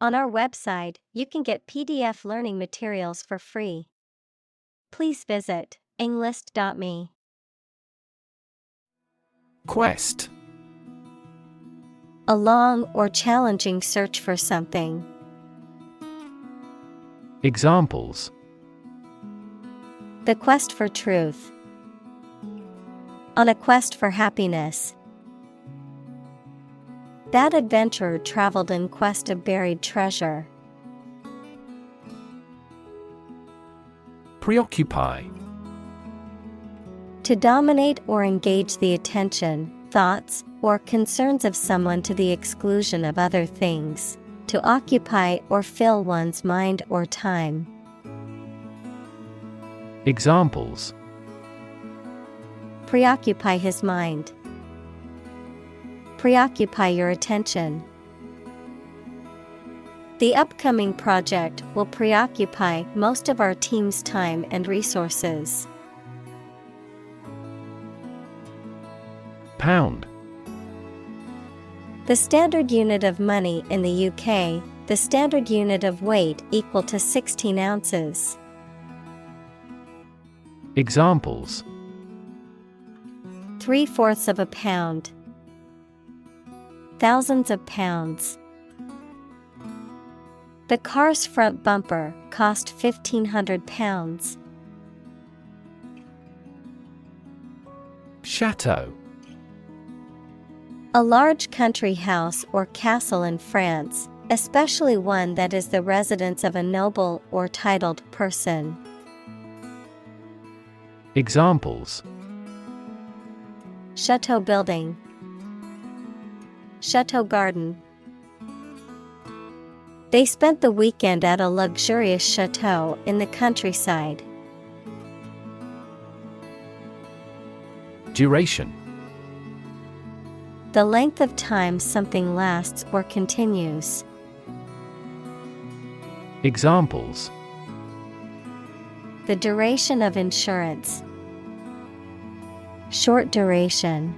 On our website, you can get PDF learning materials for free. Please visit englist.me. Quest. A long or challenging search for something. Examples: The quest for truth. On a quest for happiness. That adventurer traveled in quest of buried treasure. Preoccupy. To dominate or engage the attention, thoughts, or concerns of someone to the exclusion of other things. To occupy or fill one's mind or time. Examples: Preoccupy his mind. Preoccupy your attention. The upcoming project will preoccupy most of our team's time and resources. Pound. The standard unit of money in the UK, the standard unit of weight equal to 16 ounces. Examples: 3/4 of a pound. Thousands of pounds. The car's front bumper cost £1,500. Chateau. A large country house or castle in France, especially one that is the residence of a noble or titled person. Examples: Chateau building. Chateau garden. They spent the weekend at a luxurious chateau in the countryside. Duration. The length of time something lasts or continues. Examples: The duration of insurance. Short duration.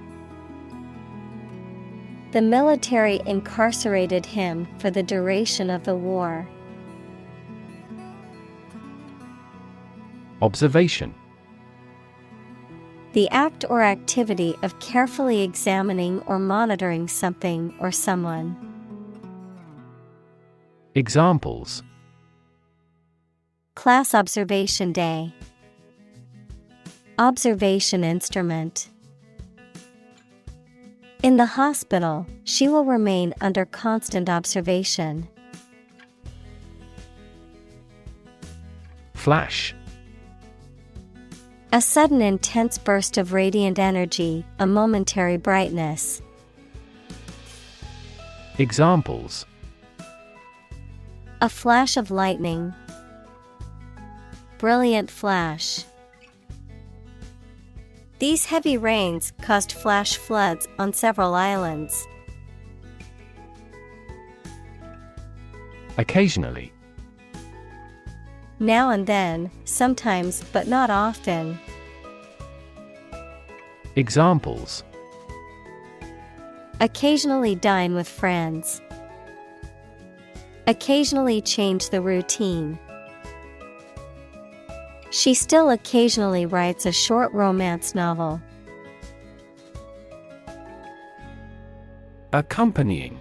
The military incarcerated him for the duration of the war. Observation. The act or activity of carefully examining or monitoring something or someone. Examples: Class observation day. Observation instrument. In the hospital, she will remain under constant observation. Flash. A sudden intense burst of radiant energy, a momentary brightness. Examples: A flash of lightning. Brilliant flash. These heavy rains caused flash floods on several islands. Occasionally. Now and then, sometimes but not often. Examples: Occasionally dine with friends. Occasionally change the routine. She still occasionally writes a short romance novel. Accompanying.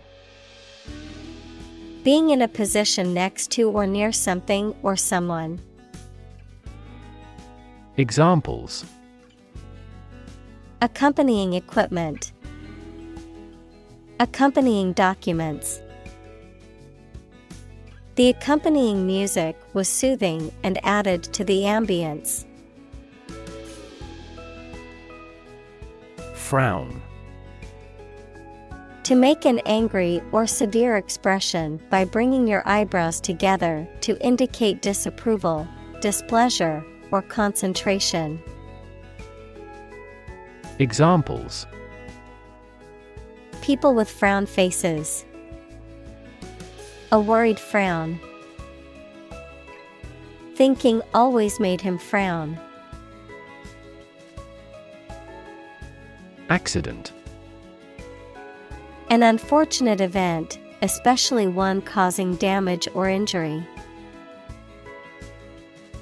Being in a position next to or near something or someone. Examples: Accompanying equipment. Accompanying documents. The accompanying music was soothing and added to the ambience. Frown. To make an angry or severe expression by bringing your eyebrows together to indicate disapproval, displeasure, or concentration. Examples: People with frown faces. A worried frown. Thinking always made him frown. Accident. An unfortunate event, especially one causing damage or injury.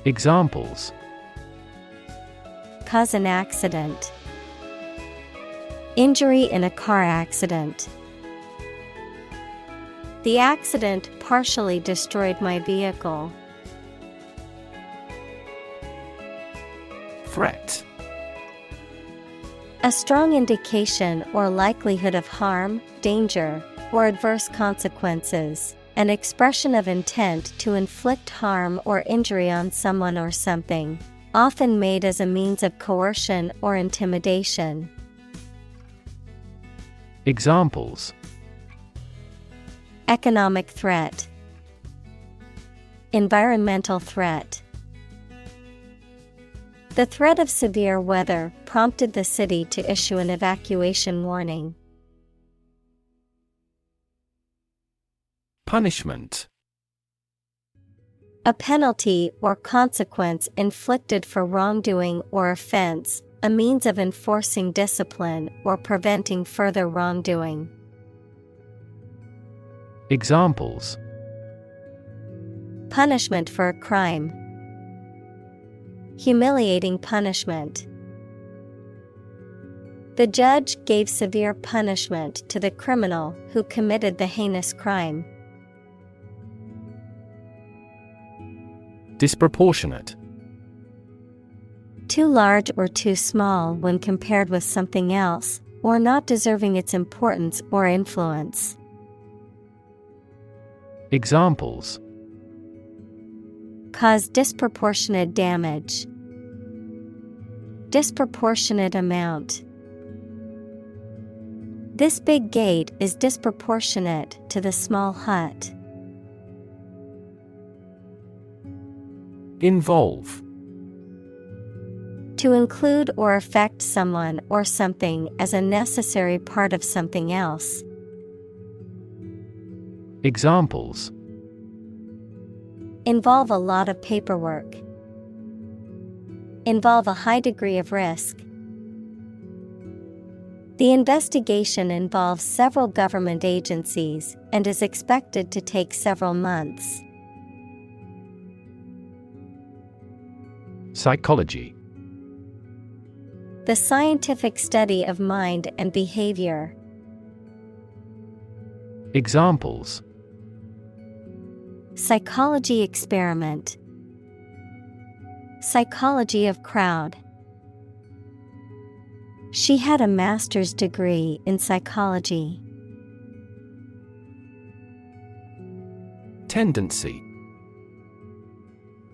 Examples: Cause an accident. Injury in a car accident. The accident partially destroyed my vehicle. Threat. A strong indication or likelihood of harm, danger, or adverse consequences. An expression of intent to inflict harm or injury on someone or something, often made as a means of coercion or intimidation. Examples: Economic threat. Environmental threat. The threat of severe weather prompted the city to issue an evacuation warning. Punishment. A penalty or consequence inflicted for wrongdoing or offense, a means of enforcing discipline or preventing further wrongdoing. Examples: Punishment for a crime. Humiliating punishment. The judge gave severe punishment to the criminal who committed the heinous crime. Disproportionate. Too large or too small when compared with something else, or not deserving its importance or influence. Examples: Cause disproportionate damage. Disproportionate amount. This big gate is disproportionate to the small hut. Involve. To include or affect someone or something as a necessary part of something else. Examples: Involve a lot of paperwork. Involve a high degree of risk. The investigation involves several government agencies and is expected to take several months. Psychology. The scientific study of mind and behavior. Examples: Psychology experiment. Psychology of crowd. She had a master's degree in psychology. Tendency.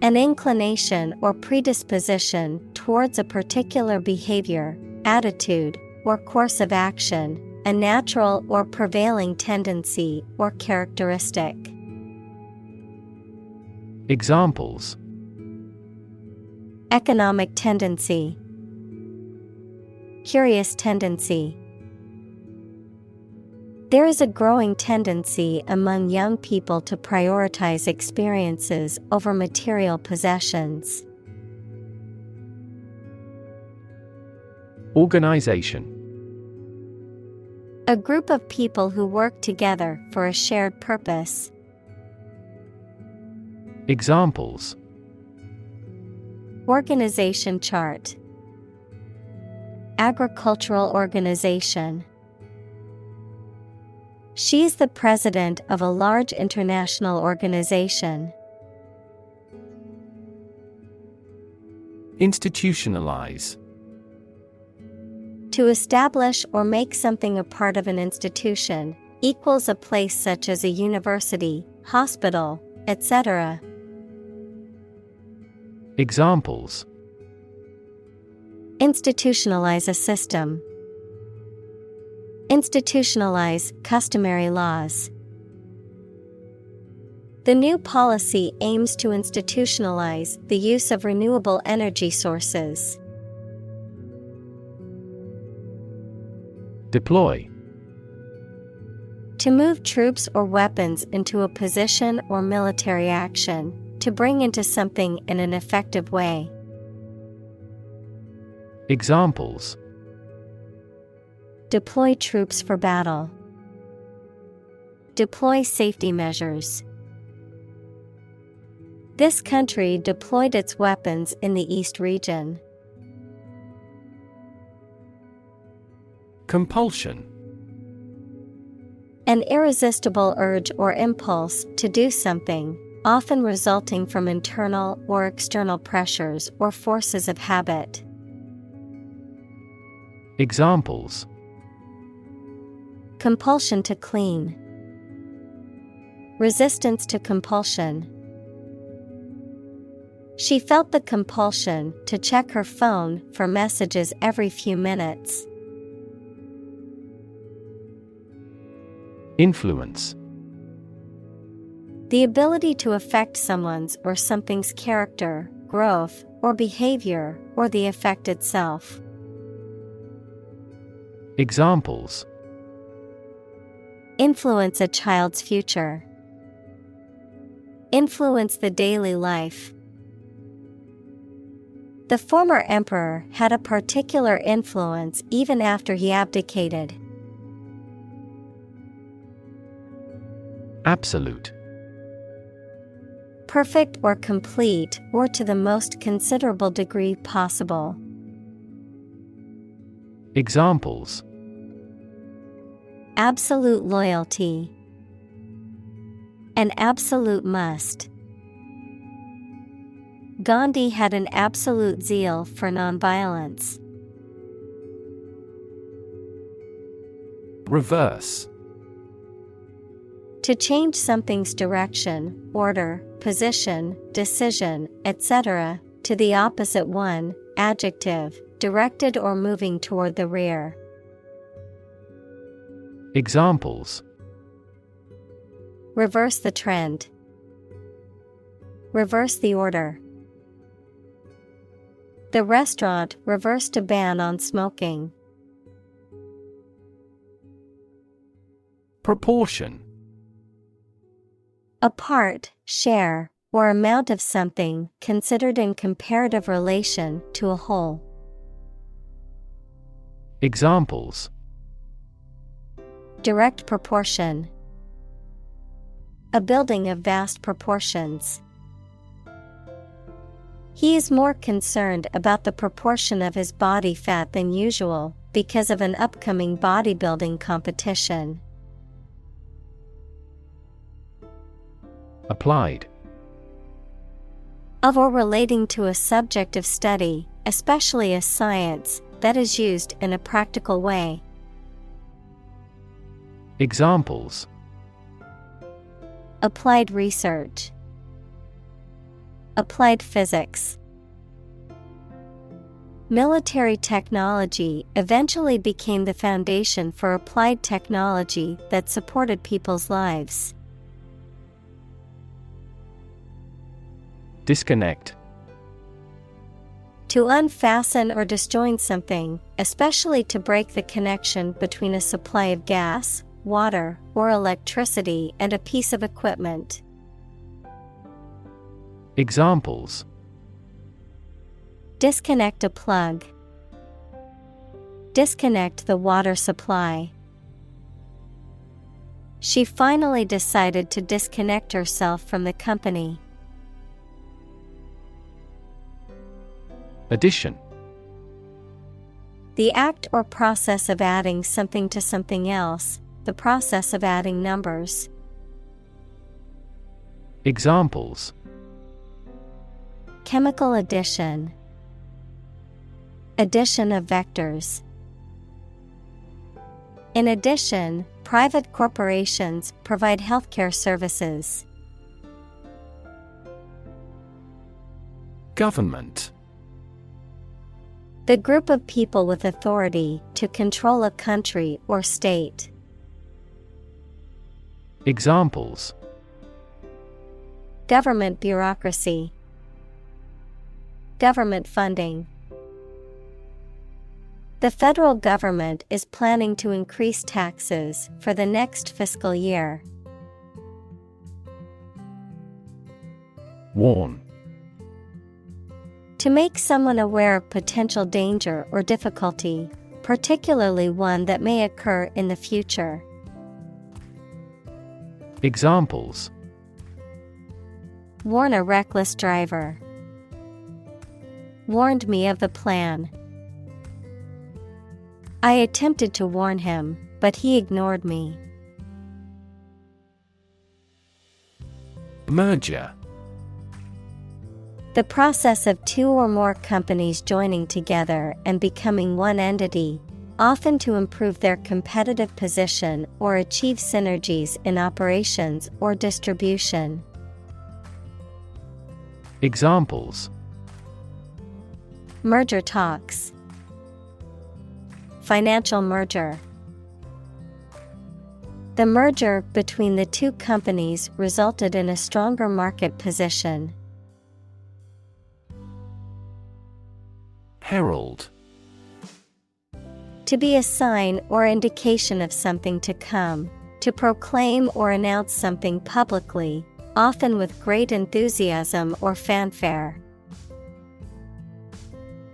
An inclination or predisposition towards a particular behavior, attitude, or course of action, a natural or prevailing tendency or characteristic. Examples: Economic tendency. Curious tendency. There is a growing tendency among young people to prioritize experiences over material possessions. Organization. A group of people who work together for a shared purpose. Examples: Organization chart. Agricultural organization. She is the president of a large international organization. Institutionalize. To establish or make something a part of an institution, equals a place such as a university, hospital, etc. Examples: Institutionalize a system. Institutionalize customary laws. The new policy aims to institutionalize the use of renewable energy sources. Deploy. To move troops or weapons into a position or military action, to bring into something in an effective way. Examples: Deploy troops for battle. Deploy safety measures. This country deployed its weapons in the East region. Compulsion. An irresistible urge or impulse to do something, often resulting from internal or external pressures or forces of habit. Examples: compulsion to clean, resistance to compulsion. She felt the compulsion to check her phone for messages every few minutes. Influence. The ability to affect someone's or something's character, growth, or behavior, or the effect itself. Examples: influence a child's future, influence the daily life. The former emperor had a particular influence even after he abdicated. Absolute. Perfect or complete, or to the most considerable degree possible. Examples: absolute loyalty, an absolute must. Gandhi had an absolute zeal for nonviolence. Reverse. To change something's direction, order, position, decision, etc., to the opposite one, adjective, directed or moving toward the rear. Examples: reverse the trend, reverse the order. The restaurant reversed a ban on smoking. Proportion. A part, share, or amount of something considered in comparative relation to a whole. Examples: direct proportion, a building of vast proportions. He is more concerned about the proportion of his body fat than usual because of an upcoming bodybuilding competition. Applied. Of or relating to a subject of study, especially a science, that is used in a practical way. Examples: applied research, applied physics. Military technology eventually became the foundation for applied technology that supported people's lives. Disconnect. To unfasten or disjoin something, especially to break the connection between a supply of gas, water, or electricity and a piece of equipment. Examples: disconnect a plug, disconnect the water supply. She finally decided to disconnect herself from the company. Addition. The act or process of adding something to something else, the process of adding numbers. Examples: chemical addition, addition of vectors. In addition, private corporations provide healthcare services. Government. The group of people with authority to control a country or state. Examples: government bureaucracy, government funding. The federal government is planning to increase taxes for the next fiscal year. Warn. To make someone aware of potential danger or difficulty, particularly one that may occur in the future. Examples: warn a reckless driver. Warned me of the plan. I attempted to warn him, but he ignored me. Merger. The process of two or more companies joining together and becoming one entity, often to improve their competitive position or achieve synergies in operations or distribution. Examples: merger talks. Financial merger. The merger between the two companies resulted in a stronger market position. Herald. To be a sign or indication of something to come, to proclaim or announce something publicly, often with great enthusiasm or fanfare.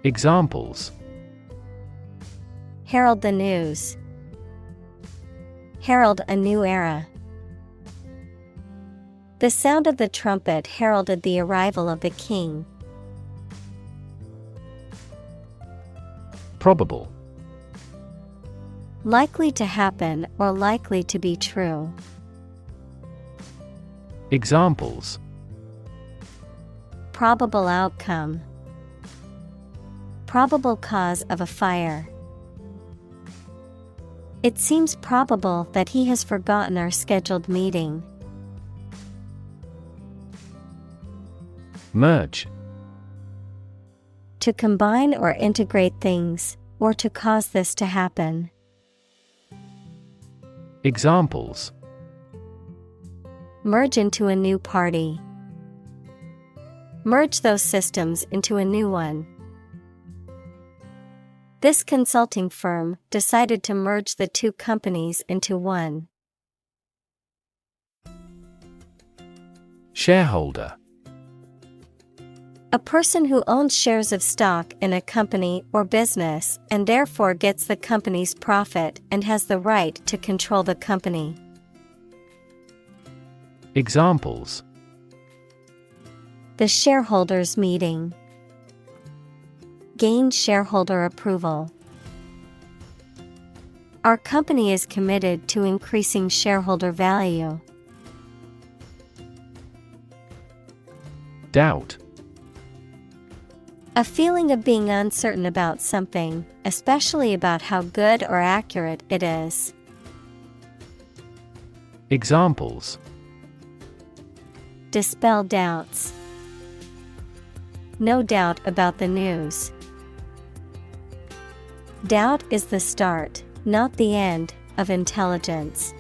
Examples: herald the news. Herald a new era. The sound of the trumpet heralded the arrival of the king. Probable. Likely to happen or likely to be true. Examples: probable outcome. Probable cause of a fire. It seems probable that he has forgotten our scheduled meeting. Merge. To combine or integrate things, or to cause this to happen. Examples: merge into a new party. Merge those systems into a new one. This consulting firm decided to merge the two companies into one. Shareholder. A person who owns shares of stock in a company or business and therefore gets the company's profit and has the right to control the company. Examples: the shareholders' meeting. Gain shareholder approval. Our company is committed to increasing shareholder value. Doubt. A feeling of being uncertain about something, especially about how good or accurate it is. Examples: dispel doubts. No doubt about the news. Doubt is the start, not the end, of intelligence.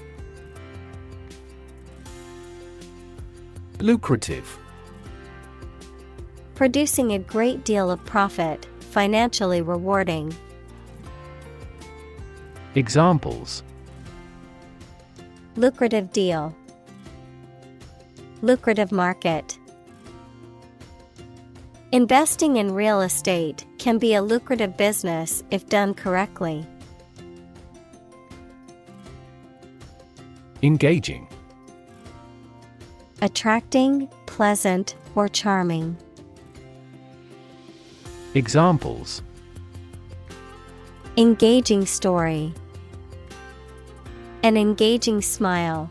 Lucrative. Producing a great deal of profit, financially rewarding. Examples: lucrative deal. Lucrative market. Investing in real estate can be a lucrative business if done correctly. Engaging. Attracting, pleasant, or charming. Examples: engaging story. An engaging smile.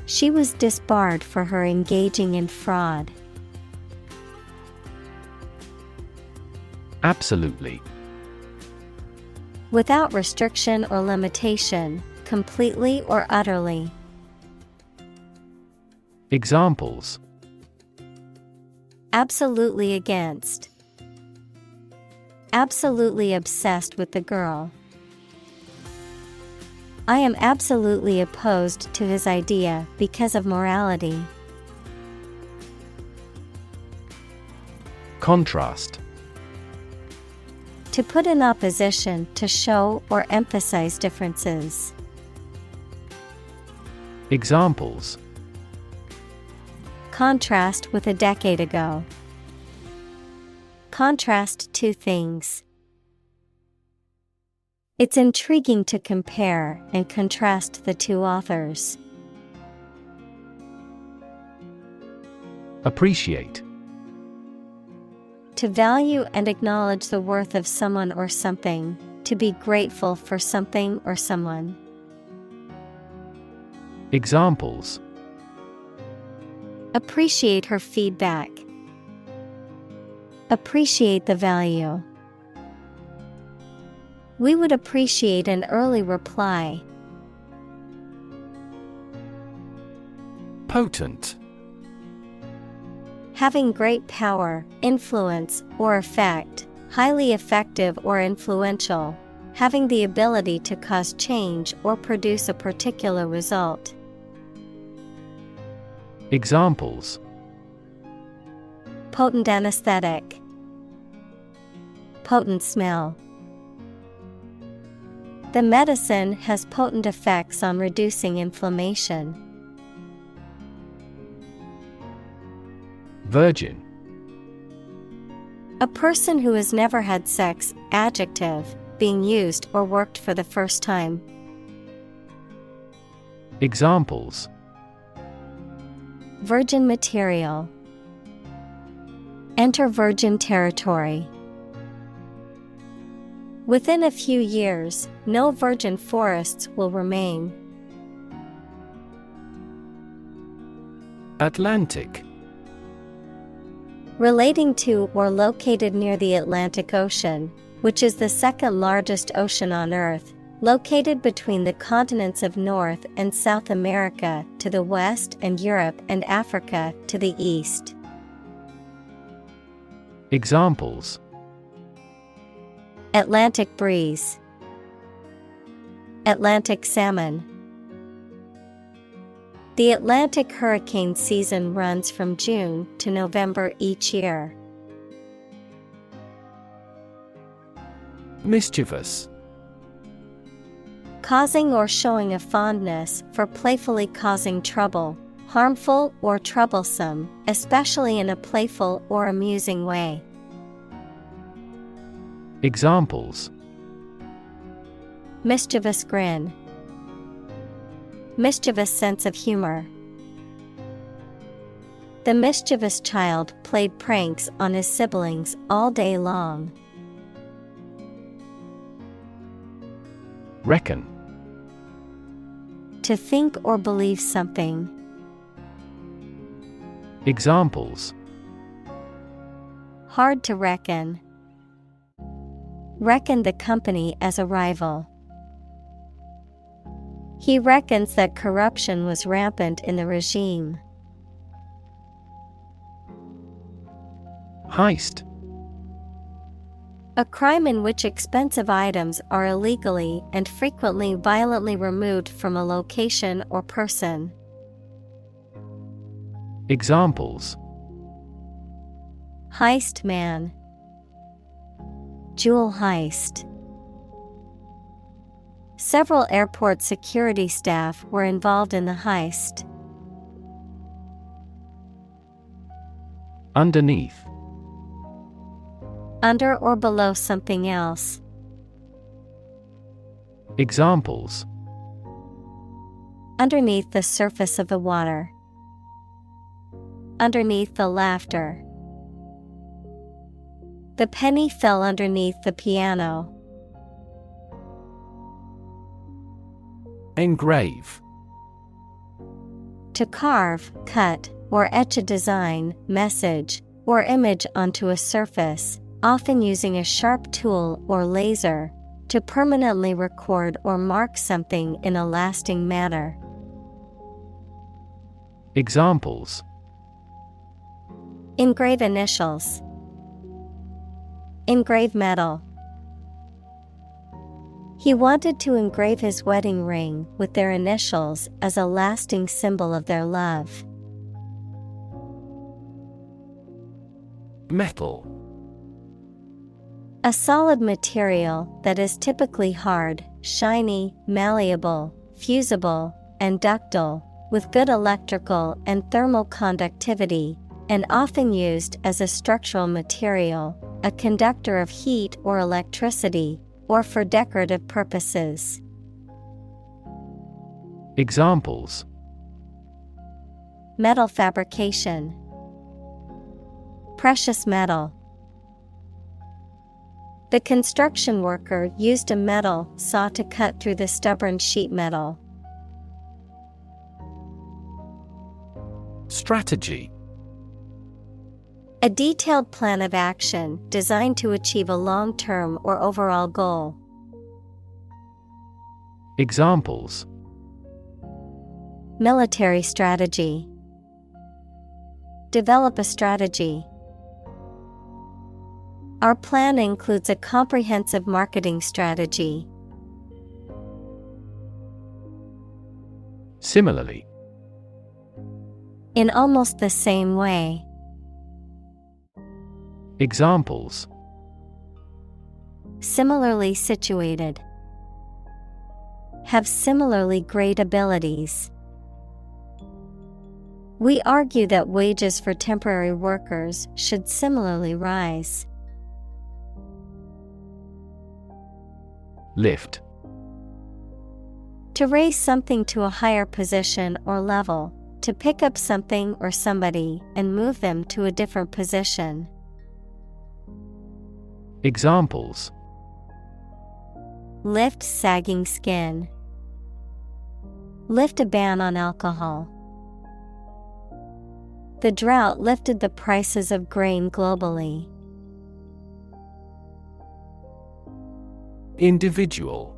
She was disbarred for her engaging in fraud. Absolutely. Without restriction or limitation, completely or utterly. Examples: absolutely against. Absolutely obsessed with the girl. I am absolutely opposed to his idea because of morality. Contrast. To put in opposition, to show or emphasize differences. Examples: contrast with a decade ago. Contrast two things. It's intriguing to compare and contrast the two authors. Appreciate. To value and acknowledge the worth of someone or something, to be grateful for something or someone. Examples: Appreciate her feedback. Appreciate the value. We would appreciate an early reply. Potent. Having great power, influence, or effect, highly effective or influential, having the ability to cause change or produce a particular result. Examples: Potent anesthetic. Potent smell. The medicine has potent effects on reducing inflammation. Virgin. A person who has never had sex, adjective, being used or worked for the first time. Examples: Virgin material. Enter virgin territory. Within a few years, no virgin forests will remain. Atlantic. Relating to or located near the Atlantic Ocean, which is the second largest ocean on Earth, located between the continents of North and South America to the west and Europe and Africa to the east. Examples: Atlantic breeze. Atlantic salmon. The Atlantic hurricane season runs from June to November each year. Mischievous. Causing or showing a fondness for playfully causing trouble, harmful or troublesome, especially in a playful or amusing way. Examples: Mischievous grin. Mischievous sense of humor. The mischievous child played pranks on his siblings all day long. Reckon. To think or believe something. Examples: Hard to reckon. Reckon the company as a rival. He reckons that corruption was rampant in the regime. Heist. A crime in which expensive items are illegally and frequently violently removed from a location or person. Examples: Heist man. Jewel heist. Several airport security staff were involved in the heist. Underneath. Under or below something else. Examples: Underneath the surface of the water. Underneath the laughter. The penny fell underneath the piano. Engrave. To carve, cut, or etch a design, message, or image onto a surface, often using a sharp tool or laser, to permanently record or mark something in a lasting manner. Examples: Engrave initials. Engrave metal. He wanted to engrave his wedding ring with their initials as a lasting symbol of their love. Metal. A solid material that is typically hard, shiny, malleable, fusible, and ductile, with good electrical and thermal conductivity, and often used as a structural material, a conductor of heat or electricity, or for decorative purposes. Examples: Metal fabrication. Precious metal. The construction worker used a metal saw to cut through the stubborn sheet metal. Strategy. A detailed plan of action designed to achieve a long-term or overall goal. Examples: Military strategy. Develop a strategy. Our plan includes a comprehensive marketing strategy. Similarly. In almost the same way. Examples: Similarly situated. Have similarly great abilities. We argue that wages for temporary workers should similarly rise. Lift. To raise something to a higher position or level, to pick up something or somebody and move them to a different position. Examples: Lift sagging skin. Lift a ban on alcohol. The drought lifted the prices of grain globally. Individual.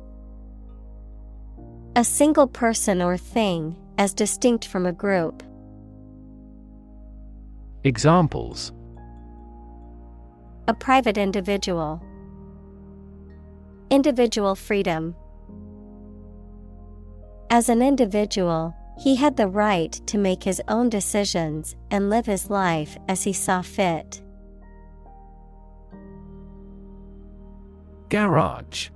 A single person or thing, as distinct from a group. Examples: A private individual. Individual freedom. As an individual, he had the right to make his own decisions and live his life as he saw fit. Garage.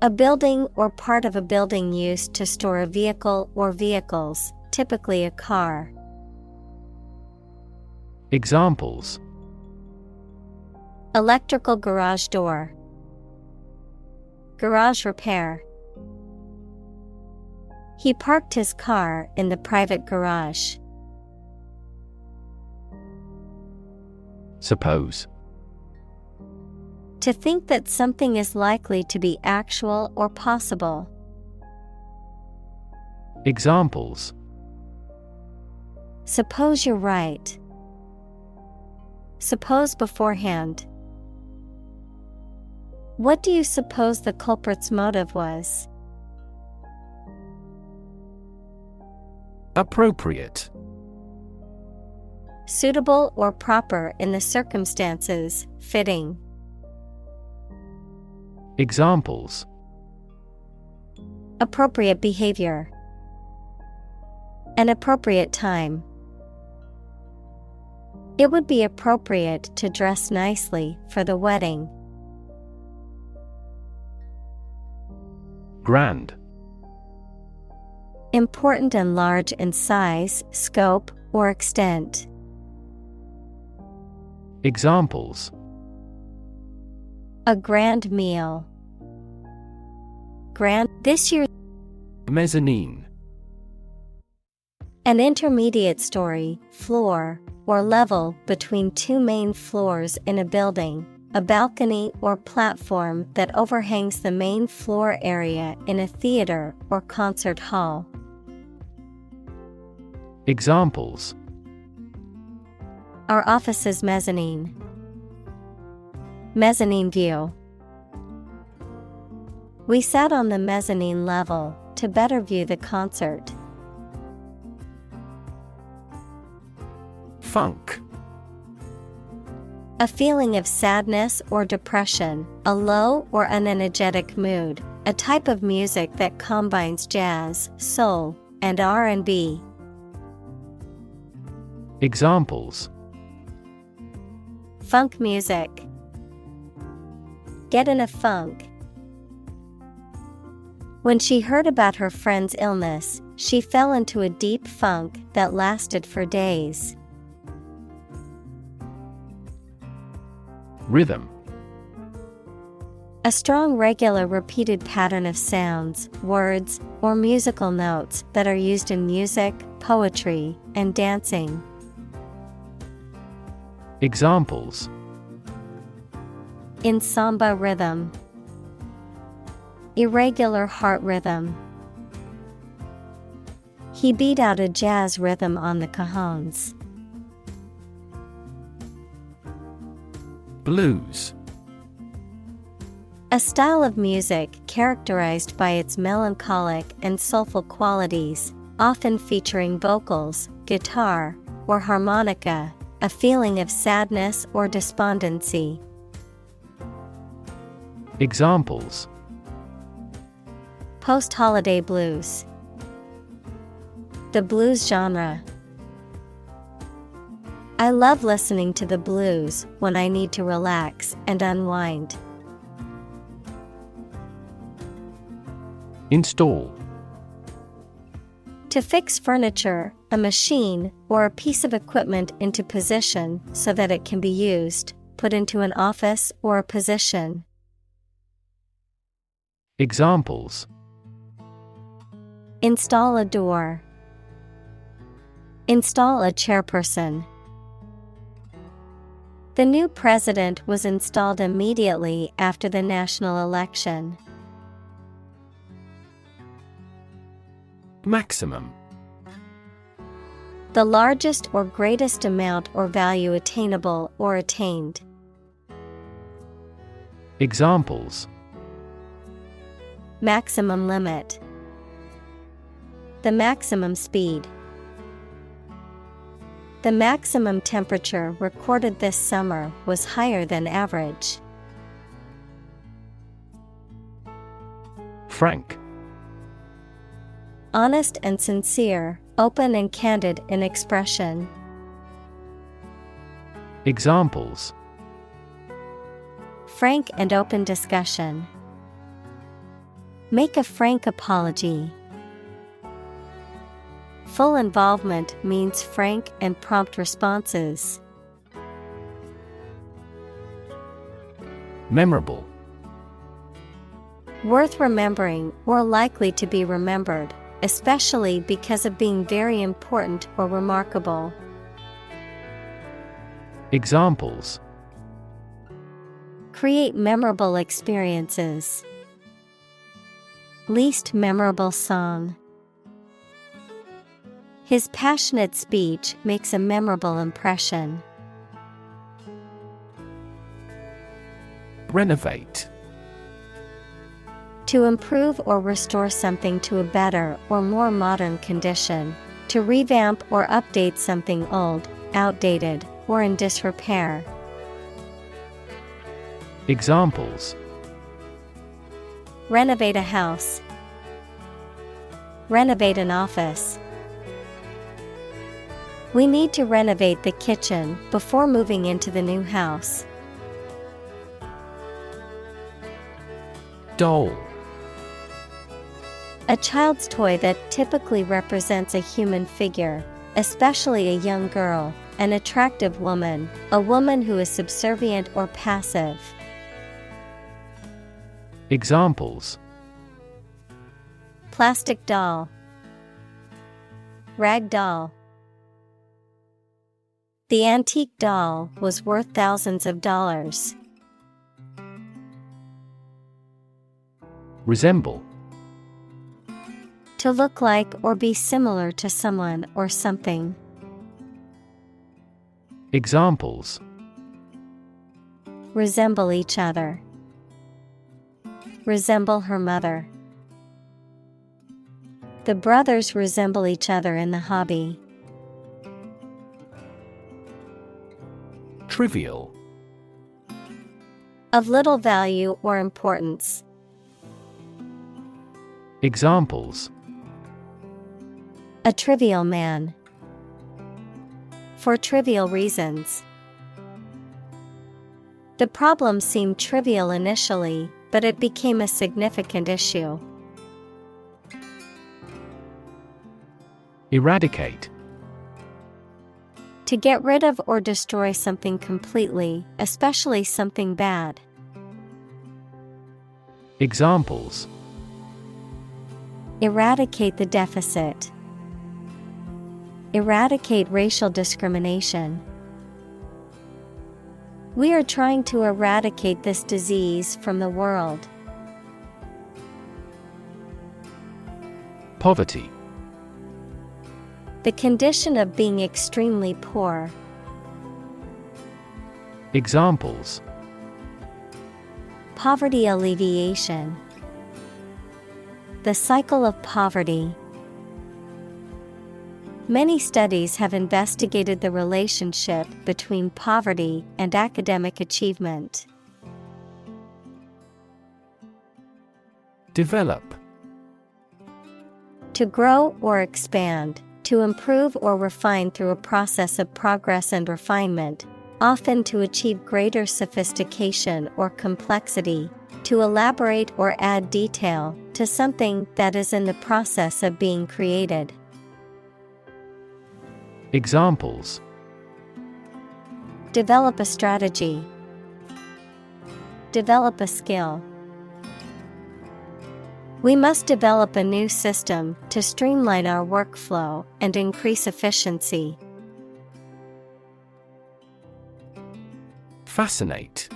A building or part of a building used to store a vehicle or vehicles, typically a car. Examples: Electrical garage door. Garage repair. He parked his car in the private garage. Suppose. To think that something is likely to be actual or possible. Examples: Suppose you're right. Suppose beforehand. What do you suppose the culprit's motive was? Appropriate. Suitable or proper in the circumstances, fitting. Examples: Appropriate behavior. An appropriate time. It would be appropriate to dress nicely for the wedding. Grand. Important and large in size, scope, or extent. Examples: A grand meal. This year. Mezzanine. An intermediate story, floor, or level between two main floors in a building, a balcony or platform that overhangs the main floor area in a theater or concert hall. Examples: Our office's mezzanine. Mezzanine view. We sat on the mezzanine level to better view the concert. Funk. A feeling of sadness or depression, a low or unenergetic mood, a type of music that combines jazz, soul, and R&B. Examples: Funk music. Get in a funk. When she heard about her friend's illness, she fell into a deep funk that lasted for days. Rhythm. A strong regular repeated pattern of sounds, words, or musical notes that are used in music, poetry, and dancing. Examples: In samba rhythm. Irregular heart rhythm. He beat out a jazz rhythm on the cajones. Blues. A style of music characterized by its melancholic and soulful qualities, often featuring vocals, guitar, or harmonica, a feeling of sadness or despondency. Examples: Post-holiday blues. The blues genre. I love listening to the blues when I need to relax and unwind. Install. To fix furniture, a machine, or a piece of equipment into position so that it can be used, put into an office or a position. Examples: Install a door. Install a chairperson. The new president was installed immediately after the national election. Maximum. The largest or greatest amount or value attainable or attained. Examples: Maximum limit. The maximum speed. The maximum temperature recorded this summer was higher than average. Frank. Honest and sincere, open and candid in expression. Examples: Frank and open discussion. Make a frank apology. Full involvement means frank and prompt responses. Memorable. Worth remembering or likely to be remembered, especially because of being very important or remarkable. Examples: Create memorable experiences. Least memorable song. His passionate speech makes a memorable impression. Renovate. To improve or restore something to a better or more modern condition. To revamp or update something old, outdated, or in disrepair. Examples: Renovate a house. Renovate an office. We need to renovate the kitchen before moving into the new house. Doll. A child's toy that typically represents a human figure, especially a young girl, an attractive woman, a woman who is subservient or passive. Examples: Plastic doll. Rag doll. The antique doll was worth thousands of dollars. Resemble. To look like or be similar to someone or something. Examples: Resemble each other. Resemble her mother. The brothers resemble each other in the hobby. Trivial. Of little value or importance. Examples: A trivial man. For trivial reasons. The problem seemed trivial initially, but it became a significant issue. Eradicate. To get rid of or destroy something completely, especially something bad. Examples: eradicate the deficit, eradicate racial discrimination. We are trying to eradicate this disease from the world. Poverty. The condition of being extremely poor. Examples: poverty alleviation, the cycle of poverty. Many studies have investigated the relationship between poverty and academic achievement. Develop. To grow or expand, to improve or refine through a process of progress and refinement, often to achieve greater sophistication or complexity, to elaborate or add detail to something that is in the process of being created. Examples: develop a strategy, develop a skill. We must develop a new system to streamline our workflow and increase efficiency. Fascinate.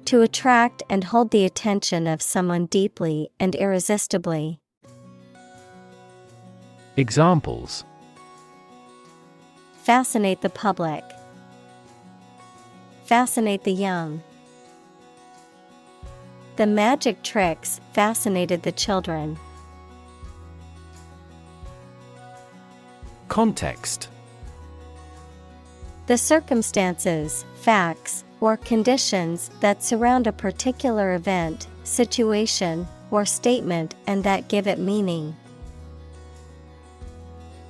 To attract and hold the attention of someone deeply and irresistibly. Examples: fascinate the public, fascinate the young. The magic tricks fascinated the children. Context. The circumstances, facts, or conditions that surround a particular event, situation, or statement and that give it meaning.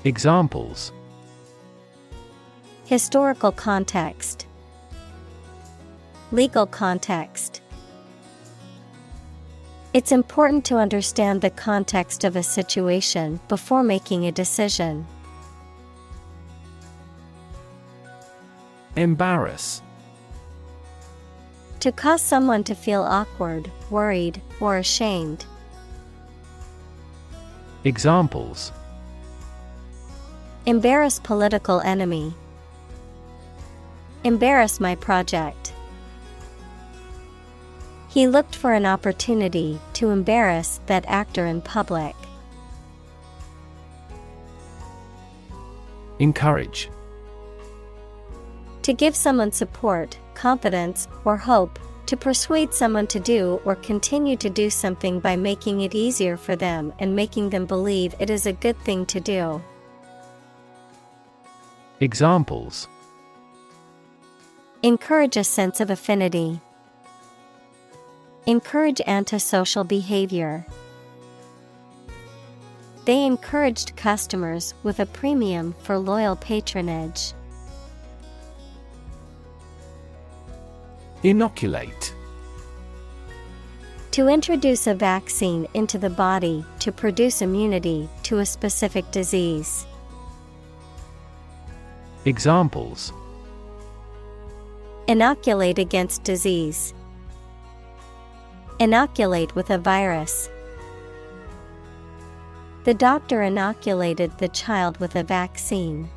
Examples: historical context, legal context. It's important to understand the context of a situation before making a decision. Embarrass. To cause someone to feel awkward, worried, or ashamed. Examples: embarrass political enemy, embarrass my project. He looked for an opportunity to embarrass that actor in public. Encourage. To give someone support, confidence, or hope, to persuade someone to do or continue to do something by making it easier for them and making them believe it is a good thing to do. Examples: encourage a sense of affinity, encourage antisocial behavior. They encouraged customers with a premium for loyal patronage. Inoculate. To introduce a vaccine into the body to produce immunity to a specific disease. Examples: inoculate against disease, inoculate with a virus. The doctor inoculated the child with a vaccine.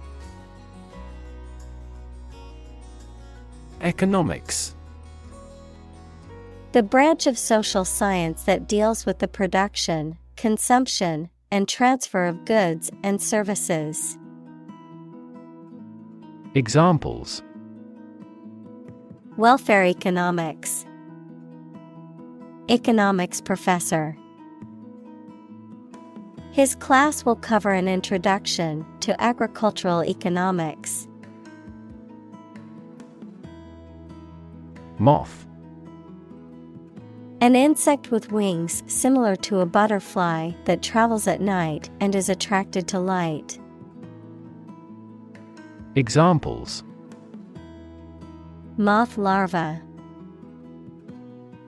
Economics. The branch of social science that deals with the production, consumption, and transfer of goods and services. Examples: welfare economics, economics professor. His class will cover an introduction to agricultural economics. Moth. An insect with wings similar to a butterfly that travels at night and is attracted to light. Examples: moth larva,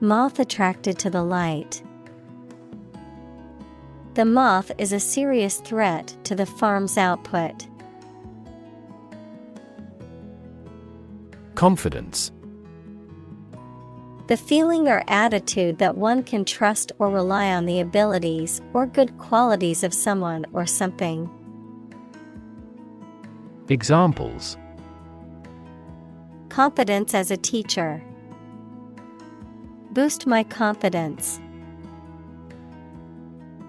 moth attracted to the light. The moth is a serious threat to the farm's output. Confidence. The feeling or attitude that one can trust or rely on the abilities or good qualities of someone or something. Examples: Confidence as a teacher. Boost my confidence.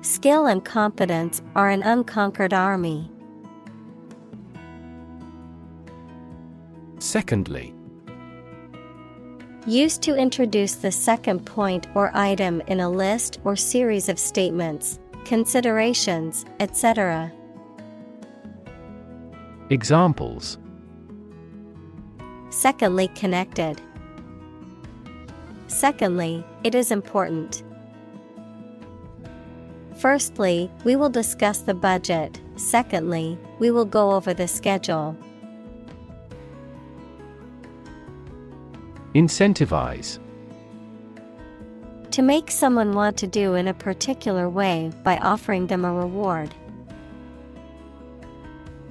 Skill and confidence are an unconquered army. Secondly. Used to introduce the second point or item in a list or series of statements, considerations, etc. Examples: Secondly connected. Secondly, it is important. Firstly, we will discuss the budget. Secondly, we will go over the schedule. Incentivize. To make someone want to do in a particular way by offering them a reward.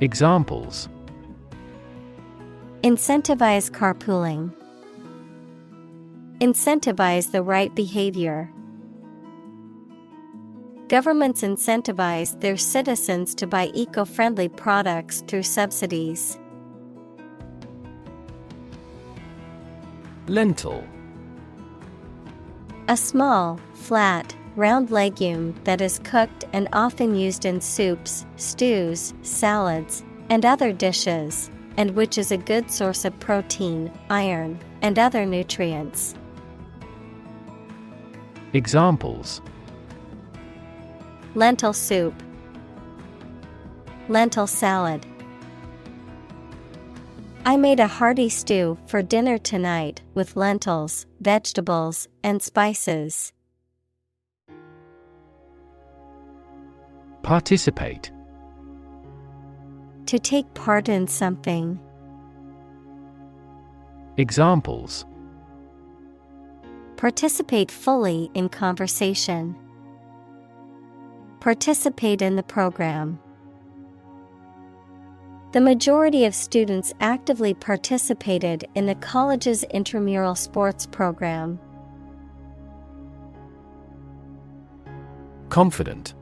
Examples: Incentivize carpooling. Incentivize the right behavior. Governments incentivize their citizens to buy eco-friendly products through subsidies. Lentil. A small, flat, round legume that is cooked and often used in soups, stews, salads, and other dishes, and which is a good source of protein, iron, and other nutrients. Examples: Lentil soup. Lentil salad. I made a hearty stew for dinner tonight with lentils, vegetables, and spices. Participate. To take part in something. Examples: Participate fully in conversation. Participate in the program. The majority of students actively participated in the college's intramural sports program. Confident.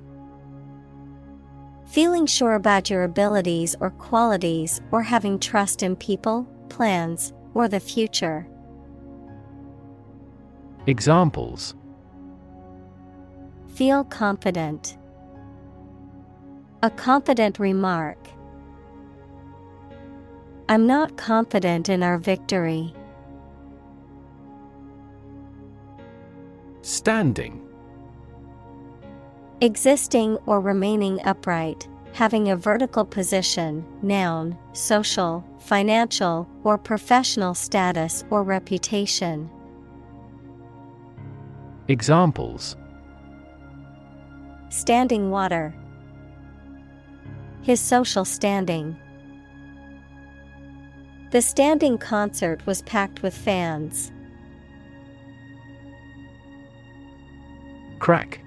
Feeling sure about your abilities or qualities, or having trust in people, plans, or the future. Examples: Feel confident. A confident remark. I'm not confident in our victory. Standing. Existing or remaining upright, having a vertical position, noun, social, financial, or professional status or reputation. Examples: Standing water. His social standing. The standing concert was packed with fans. Crack.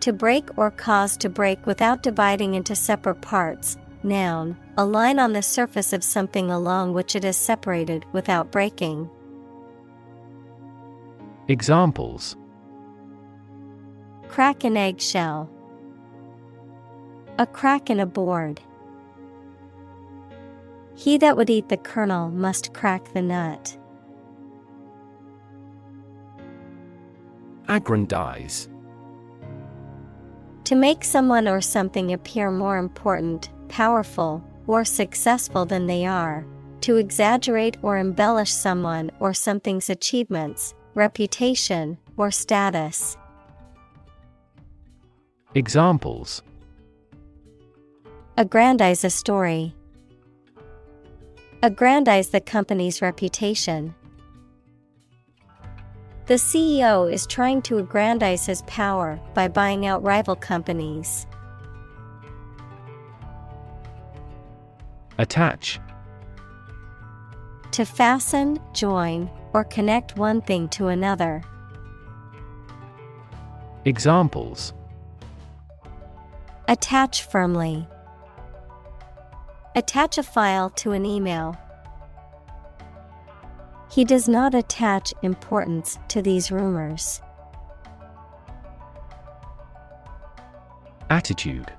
To break or cause to break without dividing into separate parts, noun, a line on the surface of something along which it is separated without breaking. Examples: Crack an eggshell. A crack in a board. He that would eat the kernel must crack the nut. Aggrandize. To make someone or something appear more important, powerful, or successful than they are. To exaggerate or embellish someone or something's achievements, reputation, or status. Examples: Aggrandize a story. Aggrandize the company's reputation. The CEO is trying to aggrandize his power by buying out rival companies. Attach. To fasten, join, or connect one thing to another. Examples: Attach firmly. Attach a file to an email. He does not attach importance to these rumors. Attitude.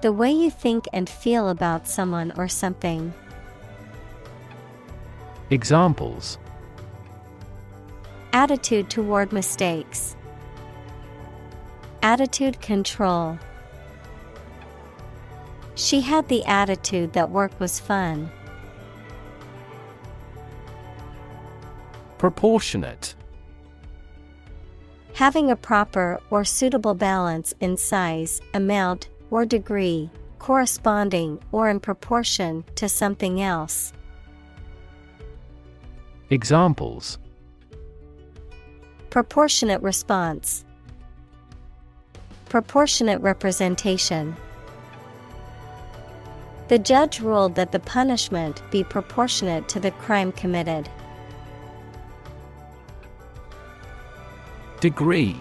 The way you think and feel about someone or something. Examples. Attitude toward mistakes. Attitude control. She had the attitude that work was fun. Proportionate. Having a proper or suitable balance in size, amount, or degree, corresponding or in proportion to something else. Examples. Proportionate response. Proportionate representation. The judge ruled that the punishment be proportionate to the crime committed. Degree.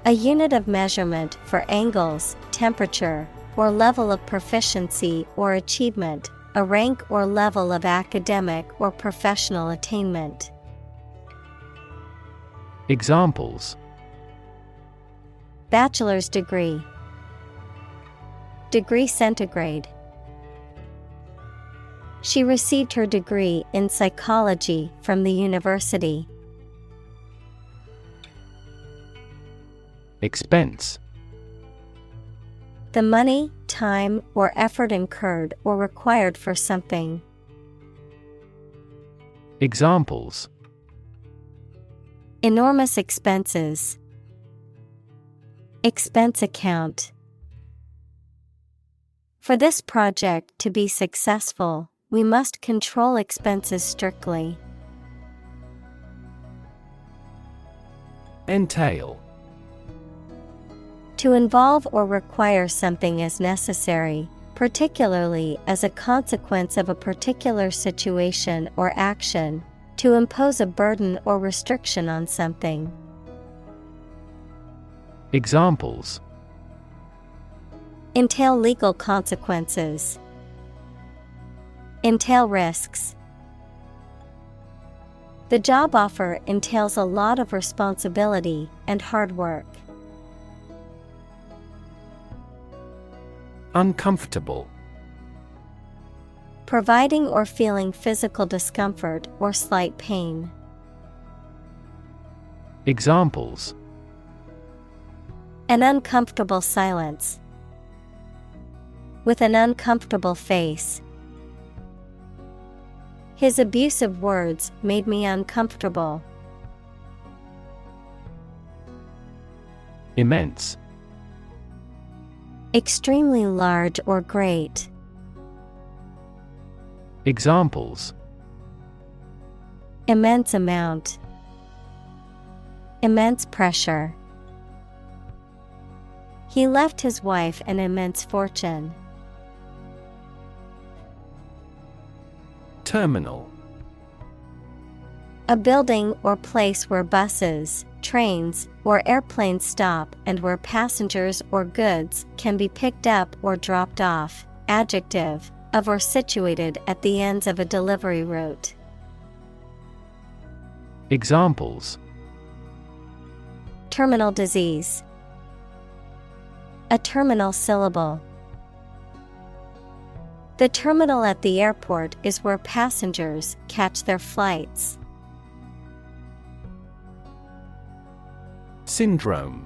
A unit of measurement for angles, temperature, or level of proficiency or achievement, a rank or level of academic or professional attainment. Examples. Bachelor's degree. Degree centigrade. She received her degree in psychology from the university. Expense. The money, time, or effort incurred or required for something. Examples. Enormous expenses. Expense account. For this project to be successful, we must control expenses strictly. Entail. To involve or require something as necessary, particularly as a consequence of a particular situation or action, to impose a burden or restriction on something. Examples. Entail legal consequences. Entail risks. The job offer entails a lot of responsibility and hard work. Uncomfortable. Providing or feeling physical discomfort or slight pain. Examples. An uncomfortable silence. With an uncomfortable face. His abusive words made me uncomfortable. Immense. Extremely large or great. Examples. Immense amount. Immense pressure. He left his wife an immense fortune. Terminal. A building or place where buses, trains, or airplanes stop and where passengers or goods can be picked up or dropped off. Adjective, of or situated at the ends of a delivery route. Examples. Terminal disease. A terminal syllable. The terminal at the airport is where passengers catch their flights. Syndrome.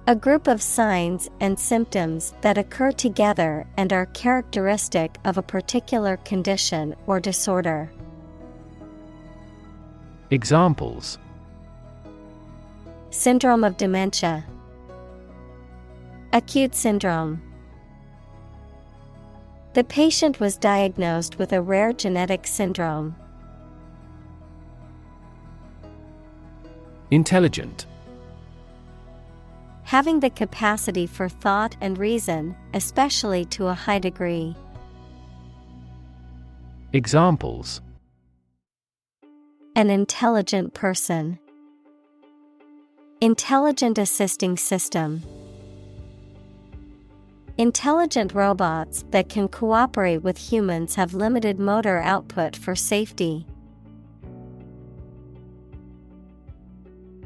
A group of signs and symptoms that occur together and are characteristic of a particular condition or disorder. Examples. Syndrome of dementia. Acute syndrome. The patient was diagnosed with a rare genetic syndrome. Intelligent. Having the capacity for thought and reason, especially to a high degree. Examples. An intelligent person. Intelligent assisting system. Intelligent robots that can cooperate with humans have limited motor output for safety.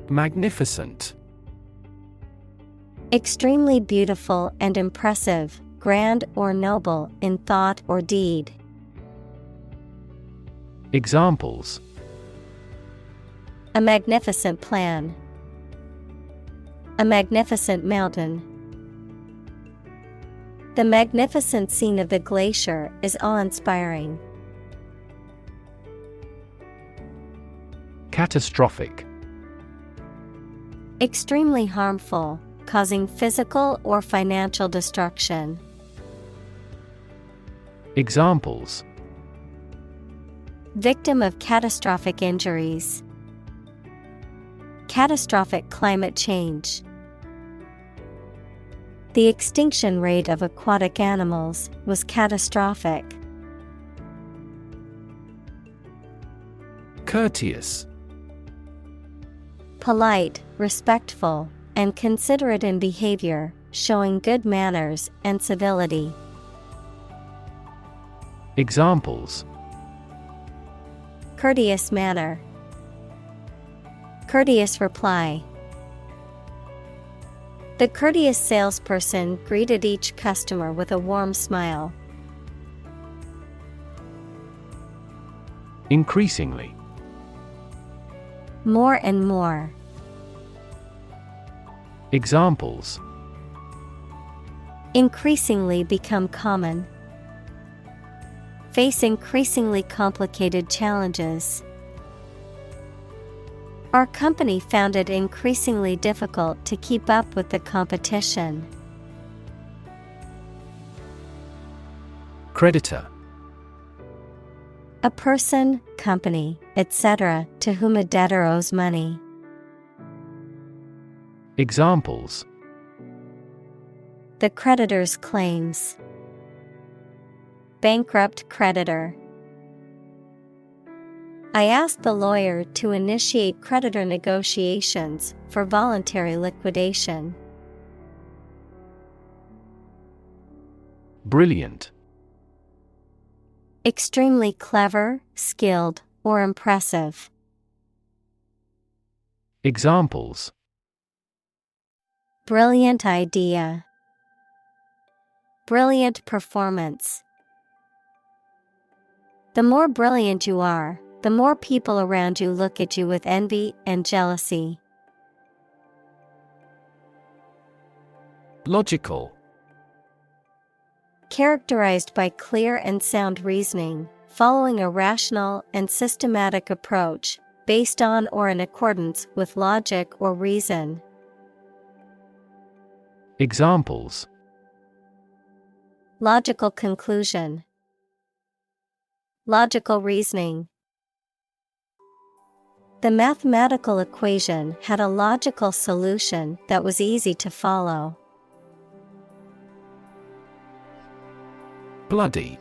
Magnificent. Extremely beautiful and impressive, grand or noble in thought or deed. Examples: A magnificent plan. A magnificent mountain. The magnificent scene of the glacier is awe-inspiring. Catastrophic. Extremely harmful, causing physical or financial destruction. Examples: Victim of catastrophic injuries. Catastrophic climate change. The extinction rate of aquatic animals was catastrophic. Courteous. Polite, respectful, and considerate in behavior, showing good manners and civility. Examples: Courteous manner. Courteous reply. The courteous salesperson greeted each customer with a warm smile. Increasingly. More and more. Examples: Increasingly become common. Face increasingly complicated challenges. Our company found it increasingly difficult to keep up with the competition. Creditor. A person, company, etc., to whom a debtor owes money. Examples: The creditor's claims. Bankrupt creditor. I asked the lawyer to initiate creditor negotiations for voluntary liquidation. Brilliant. Extremely clever, skilled, or impressive. Examples: Brilliant idea. Brilliant performance. The more brilliant you are, the more people around you look at you with envy and jealousy. Logical. Characterized by clear and sound reasoning, following a rational and systematic approach, based on or in accordance with logic or reason. Examples: Logical conclusion. Logical reasoning. The mathematical equation had a logical solution that was easy to follow. Bloody.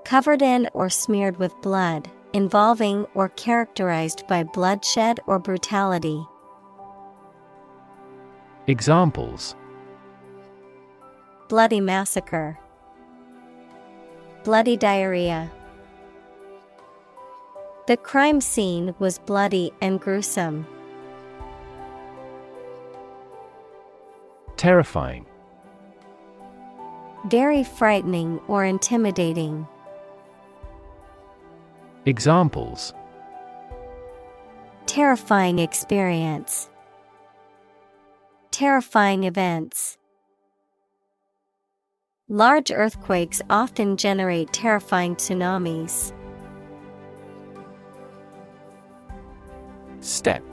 Covered in or smeared with blood, involving or characterized by bloodshed or brutality. Examples: Bloody massacre. Bloody diarrhea. The crime scene was bloody and gruesome. Terrifying. Very frightening or intimidating. Examples: Terrifying experience. Terrifying events. Large earthquakes often generate terrifying tsunamis. Step.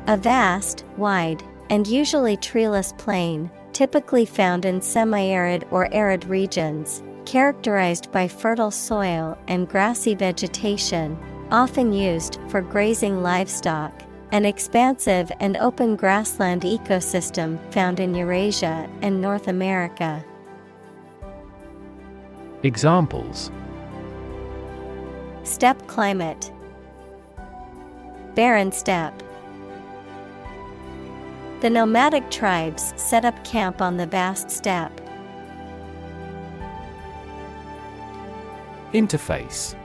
A vast, wide, and usually treeless plain, typically found in semi-arid or arid regions, characterized by fertile soil and grassy vegetation, often used for grazing livestock. An expansive and open grassland ecosystem found in Eurasia and North America. Examples: Steppe climate. Barren steppe. The nomadic tribes set up camp on the vast steppe. Interface.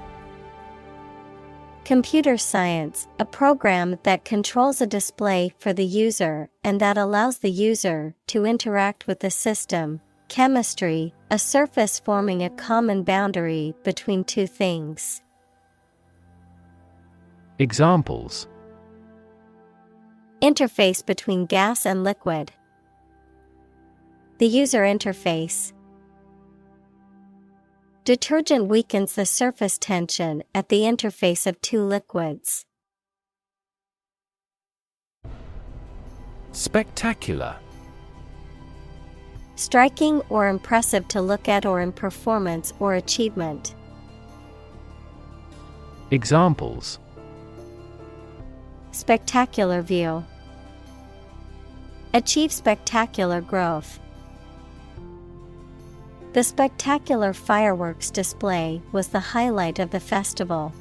Computer science, a program that controls a display for the user and that allows the user to interact with the system. Chemistry, a surface forming a common boundary between two things. Examples. Interface between gas and liquid. The user interface. Detergent weakens the surface tension at the interface of two liquids. Spectacular. Striking or impressive to look at or in performance or achievement. Examples. Spectacular view. Achieve spectacular growth. The spectacular fireworks display was the highlight of the festival.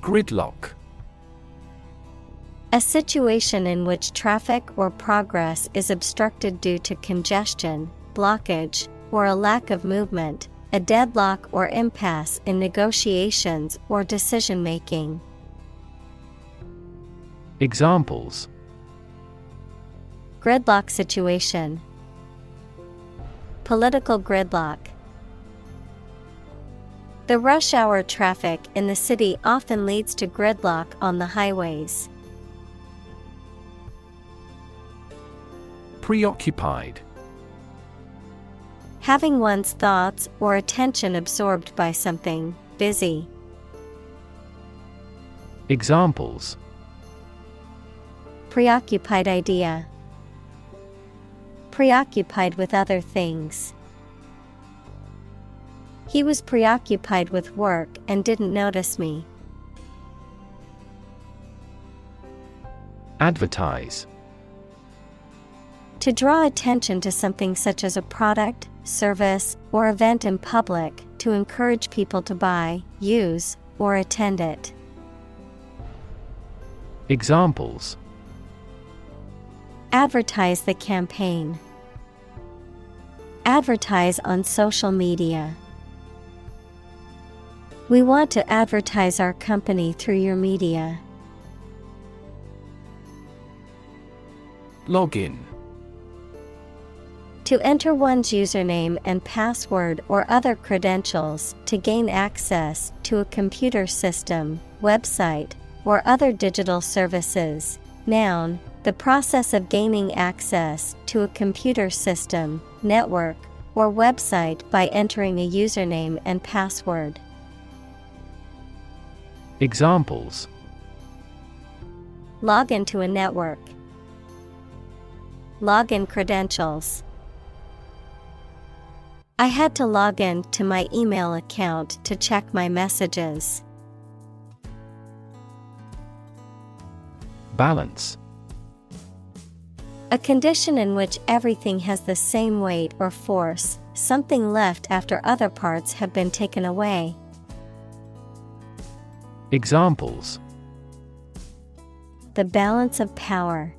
Gridlock. A situation in which traffic or progress is obstructed due to congestion, blockage, or a lack of movement, a deadlock or impasse in negotiations or decision-making. Examples. Gridlock situation. Political gridlock. The rush hour traffic in the city often leads to gridlock on the highways. Preoccupied. Having one's thoughts or attention absorbed by something, busy. Examples. Preoccupied idea. Preoccupied with other things. He was preoccupied with work and didn't notice me. Advertise. To draw attention to something such as a product, service, or event in public, to encourage people to buy, use, or attend it. Examples. Advertise the campaign. Advertise on social media. We want to advertise our company through your media. Login. To enter one's username and password or other credentials to gain access to a computer system, website, or other digital services. Noun, the process of gaining access to a computer system, network, or website by entering a username and password. Examples. Log into a network. Login credentials. I had to log in to my email account to check my messages. Balance. A condition in which everything has the same weight or force, something left after other parts have been taken away. Examples. The balance of power.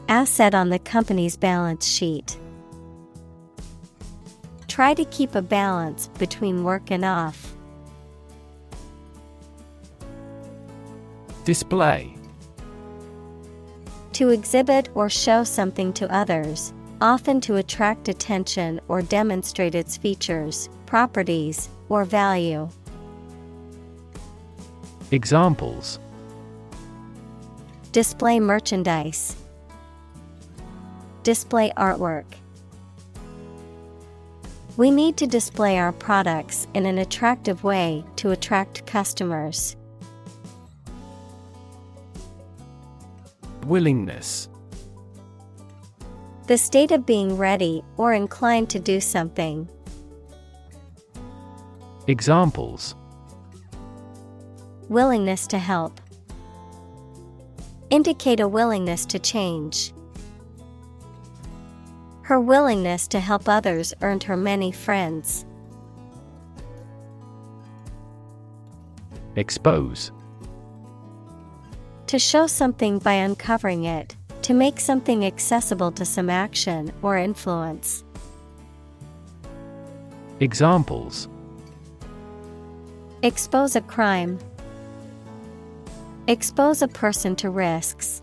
Asset on the company's balance sheet. Try to keep a balance between work and off. Display. To exhibit or show something to others, often to attract attention or demonstrate its features, properties, or value. Examples. Display merchandise. Display artwork. We need to display our products in an attractive way to attract customers. Willingness. The state of being ready or inclined to do something. Examples. Willingness to help. Indicate a willingness to change. Her willingness to help others earned her many friends. Expose. To show something by uncovering it, to make something accessible to some action or influence. Examples: Expose a crime. Expose a person to risks.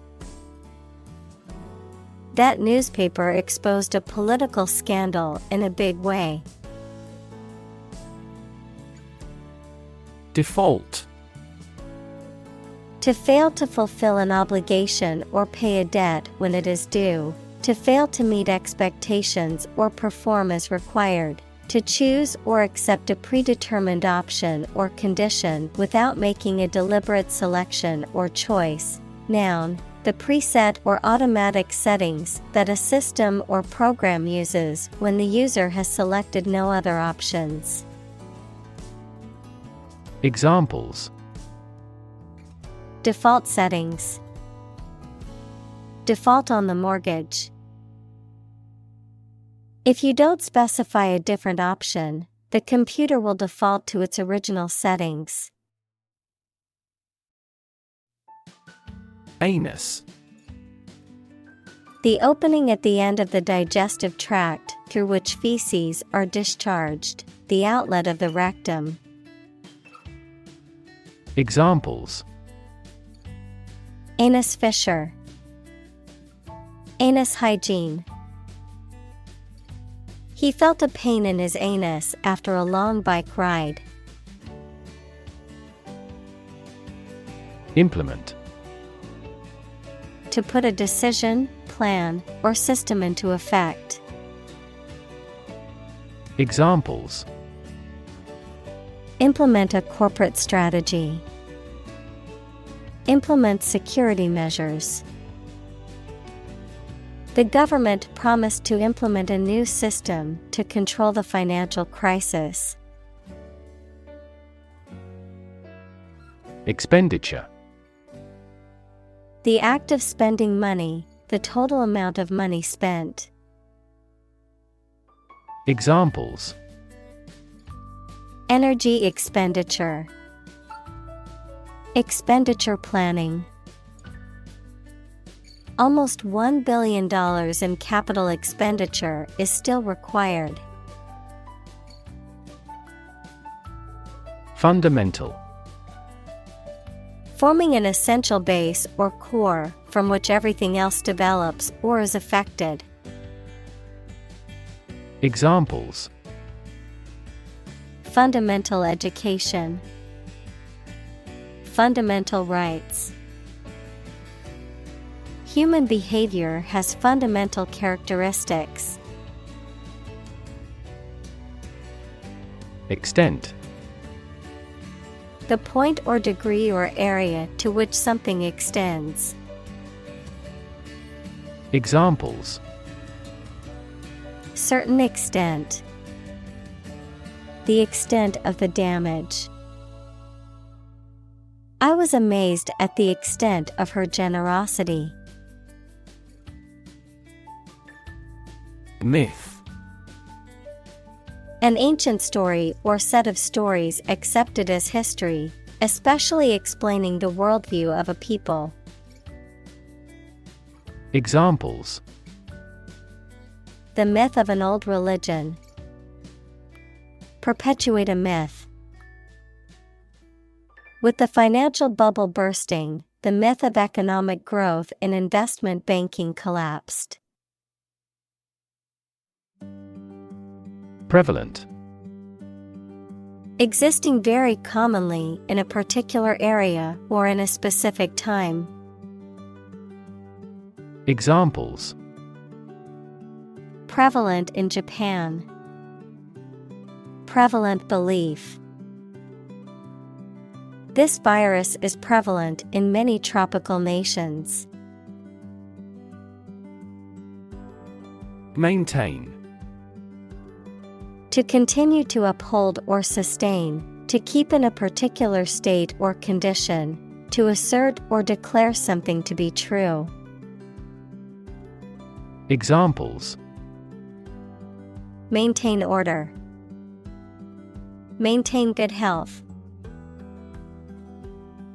That newspaper exposed a political scandal in a big way. Default. To fail to fulfill an obligation or pay a debt when it is due, to fail to meet expectations or perform as required, to choose or accept a predetermined option or condition without making a deliberate selection or choice. Noun, the preset or automatic settings that a system or program uses when the user has selected no other options. Examples: Default settings. Default on the mortgage. If you don't specify a different option, the computer will default to its original settings. Anus. The opening at the end of the digestive tract through which feces are discharged, the outlet of the rectum. Examples: Anus fissure. Anus hygiene. He felt a pain in his anus after a long bike ride. Implement. To put a decision, plan, or system into effect. Examples: Implement a corporate strategy. Implement security measures. The government promised to implement a new system to control the financial crisis. Expenditure. The act of spending money, the total amount of money spent. Examples: Energy expenditure. Expenditure planning. Almost $1 billion in capital expenditure is still required. Fundamental. Forming an essential base or core from which everything else develops or is affected. Examples: Fundamental education. Fundamental rights. Human behavior has fundamental characteristics. Extent. The point or degree or area to which something extends. Examples: Certain extent. The extent of the damage. I was amazed at the extent of her generosity. Myth. An ancient story or set of stories accepted as history, especially explaining the worldview of a people. Examples: The myth of an old religion. Perpetuate a myth. With the financial bubble bursting, the myth of economic growth in investment banking collapsed. Prevalent. Existing very commonly in a particular area or in a specific time. Examples: Prevalent in Japan. Prevalent belief. This virus is prevalent in many tropical nations. Maintain. To continue to uphold or sustain, to keep in a particular state or condition, to assert or declare something to be true. Examples: Maintain order. Maintain good health.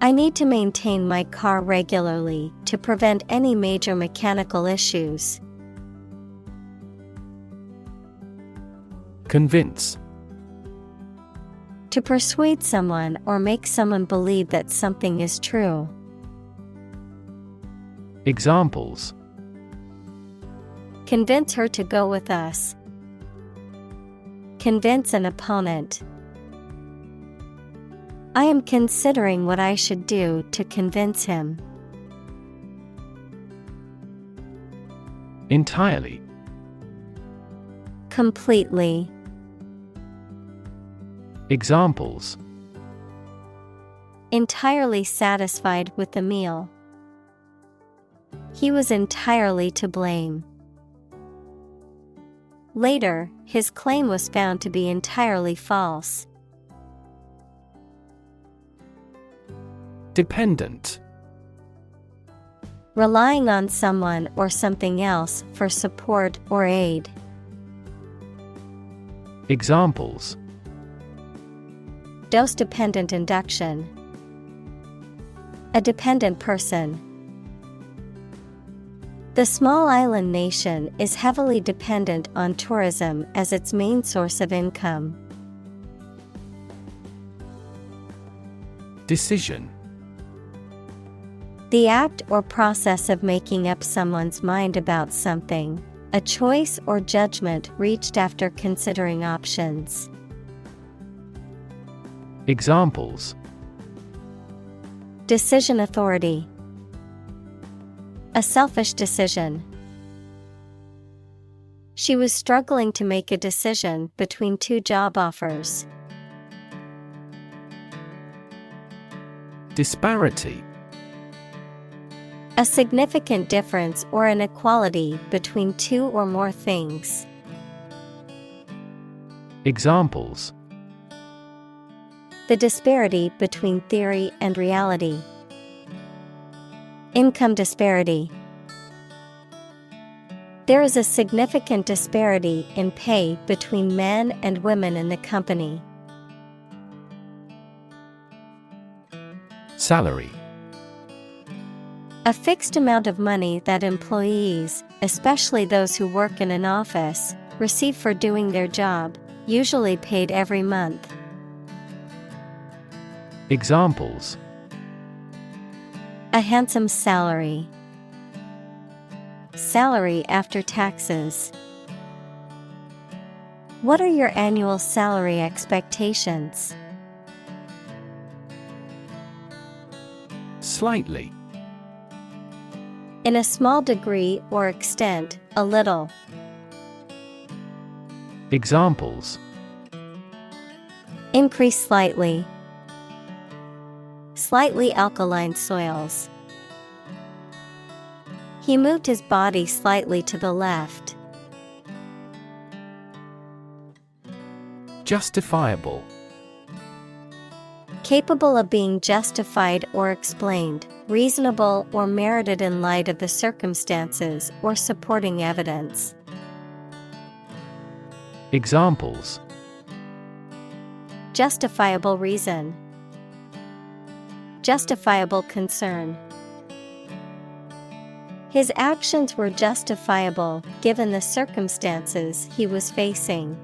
I need to maintain my car regularly to prevent any major mechanical issues. Convince. To persuade someone or make someone believe that something is true. Examples: Convince her to go with us. Convince an opponent. I am considering what I should do to convince him. Entirely. Completely. Examples: Entirely satisfied with the meal. He was entirely to blame. Later, his claim was found to be entirely false. Dependent. Relying on someone or something else for support or aid. Examples: Dose-dependent induction. A dependent person. The small island nation is heavily dependent on tourism as its main source of income. Decision. The act or process of making up someone's mind about something, a choice or judgment reached after considering options. Examples: Decision authority. A selfish decision. She was struggling to make a decision between two job offers. Disparity. A significant difference or inequality between two or more things. Examples: The disparity between theory and reality. Income disparity. There is a significant disparity in pay between men and women in the company. Salary. A fixed amount of money that employees, especially those who work in an office, receive for doing their job, usually paid every month. Examples: A handsome salary. Salary after taxes. What are your annual salary expectations? Slightly. In a small degree or extent, a little. Examples: Increase slightly. Slightly alkaline soils. He moved his body slightly to the left. Justifiable. Capable of being justified or explained, reasonable or merited in light of the circumstances or supporting evidence. Examples: Justifiable reason. Justifiable concern. His actions were justifiable given the circumstances he was facing.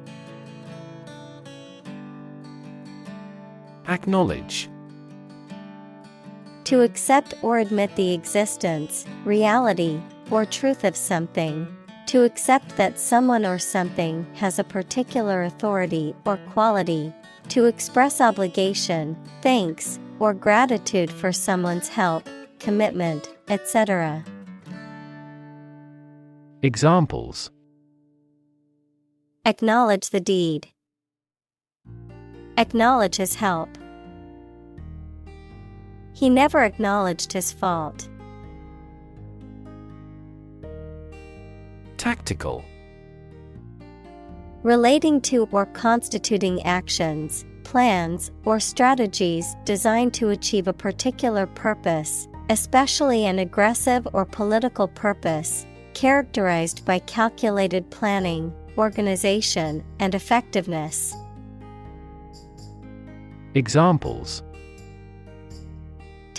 Acknowledge. To accept or admit the existence, reality, or truth of something. To accept that someone or something has a particular authority or quality. To express obligation, thanks, or gratitude for someone's help, commitment, etc. Examples: Acknowledge the deed. Acknowledge his help. He never acknowledged his fault. Tactical. Relating to or constituting actions, plans, or strategies designed to achieve a particular purpose, especially an aggressive or political purpose, characterized by calculated planning, organization, and effectiveness. Examples: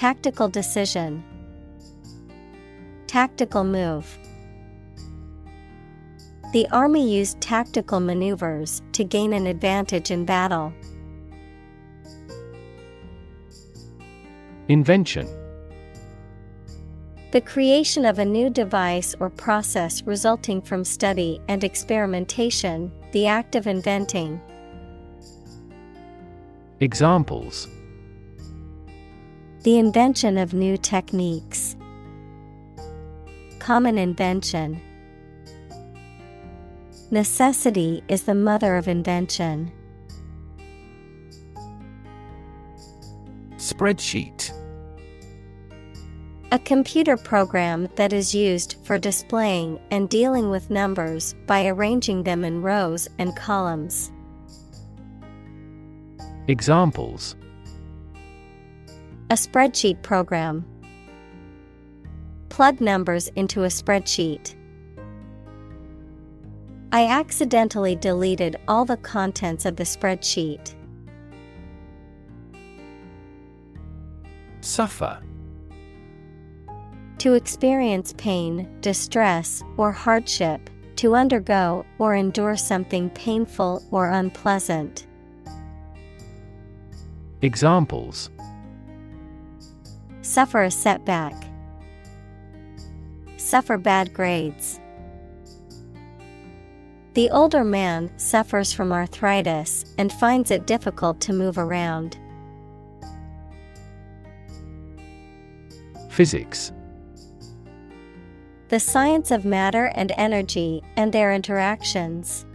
Tactical decision. Tactical move. The army used tactical maneuvers to gain an advantage in battle. Invention. The creation of a new device or process resulting from study and experimentation, the act of inventing. Examples. The invention of new techniques. Common invention. Necessity is the mother of invention. Spreadsheet. A computer program that is used for displaying and dealing with numbers by arranging them in rows and columns. Examples. A spreadsheet program. Plug numbers into a spreadsheet. I accidentally deleted all the contents of the spreadsheet. Suffer. To experience pain, distress, or hardship, to undergo or endure something painful or unpleasant. Examples. Suffer a setback. Suffer bad grades. The older man suffers from arthritis and finds it difficult to move around. Physics. The science of matter and energy and their interactions.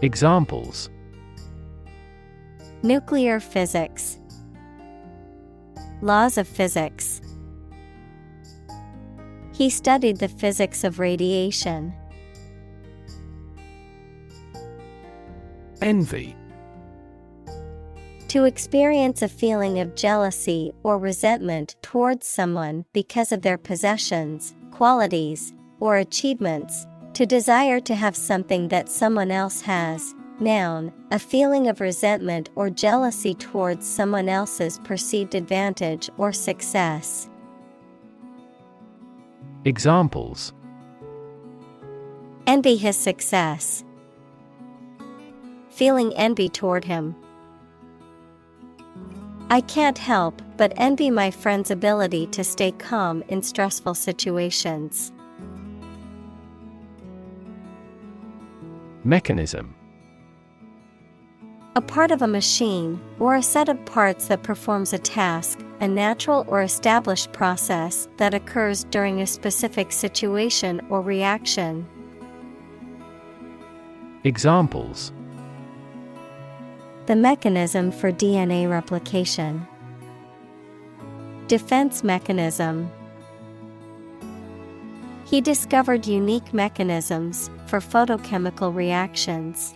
Examples. Nuclear physics. Laws of physics. He studied the physics of radiation. Envy. To experience a feeling of jealousy or resentment towards someone because of their possessions, qualities, or achievements. To desire to have something that someone else has. Noun, a feeling of resentment or jealousy towards someone else's perceived advantage or success. Examples. Envy his success. Feeling envy toward him. I can't help but envy my friend's ability to stay calm in stressful situations. Mechanism. A part of a machine, or a set of parts that performs a task, a natural or established process that occurs during a specific situation or reaction. Examples. The mechanism for DNA replication. Defense mechanism. He discovered unique mechanisms for photochemical reactions.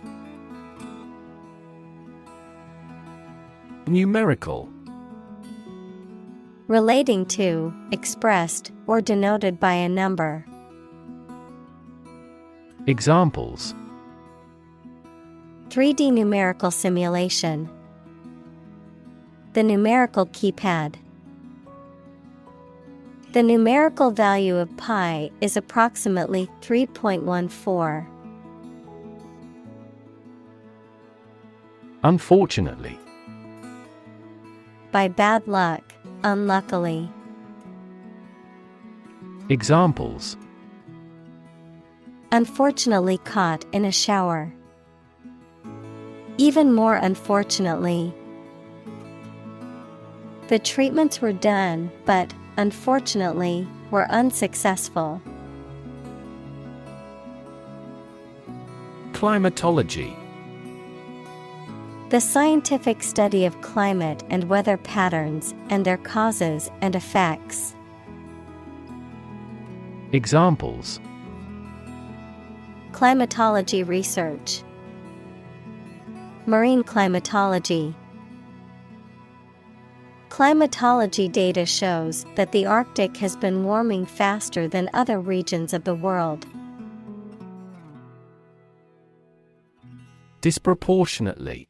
Numerical. Relating to, expressed, or denoted by a number. Examples. 3D numerical simulation. The numerical keypad. The numerical value of pi is approximately 3.14. Unfortunately. By bad luck, unluckily. Examples. Unfortunately caught in a shower. Even more unfortunately. The treatments were done, but, unfortunately, were unsuccessful. Climatology. The scientific study of climate and weather patterns and their causes and effects. Examples. Climatology research. Marine climatology. Climatology data shows that the Arctic has been warming faster than other regions of the world. Disproportionately.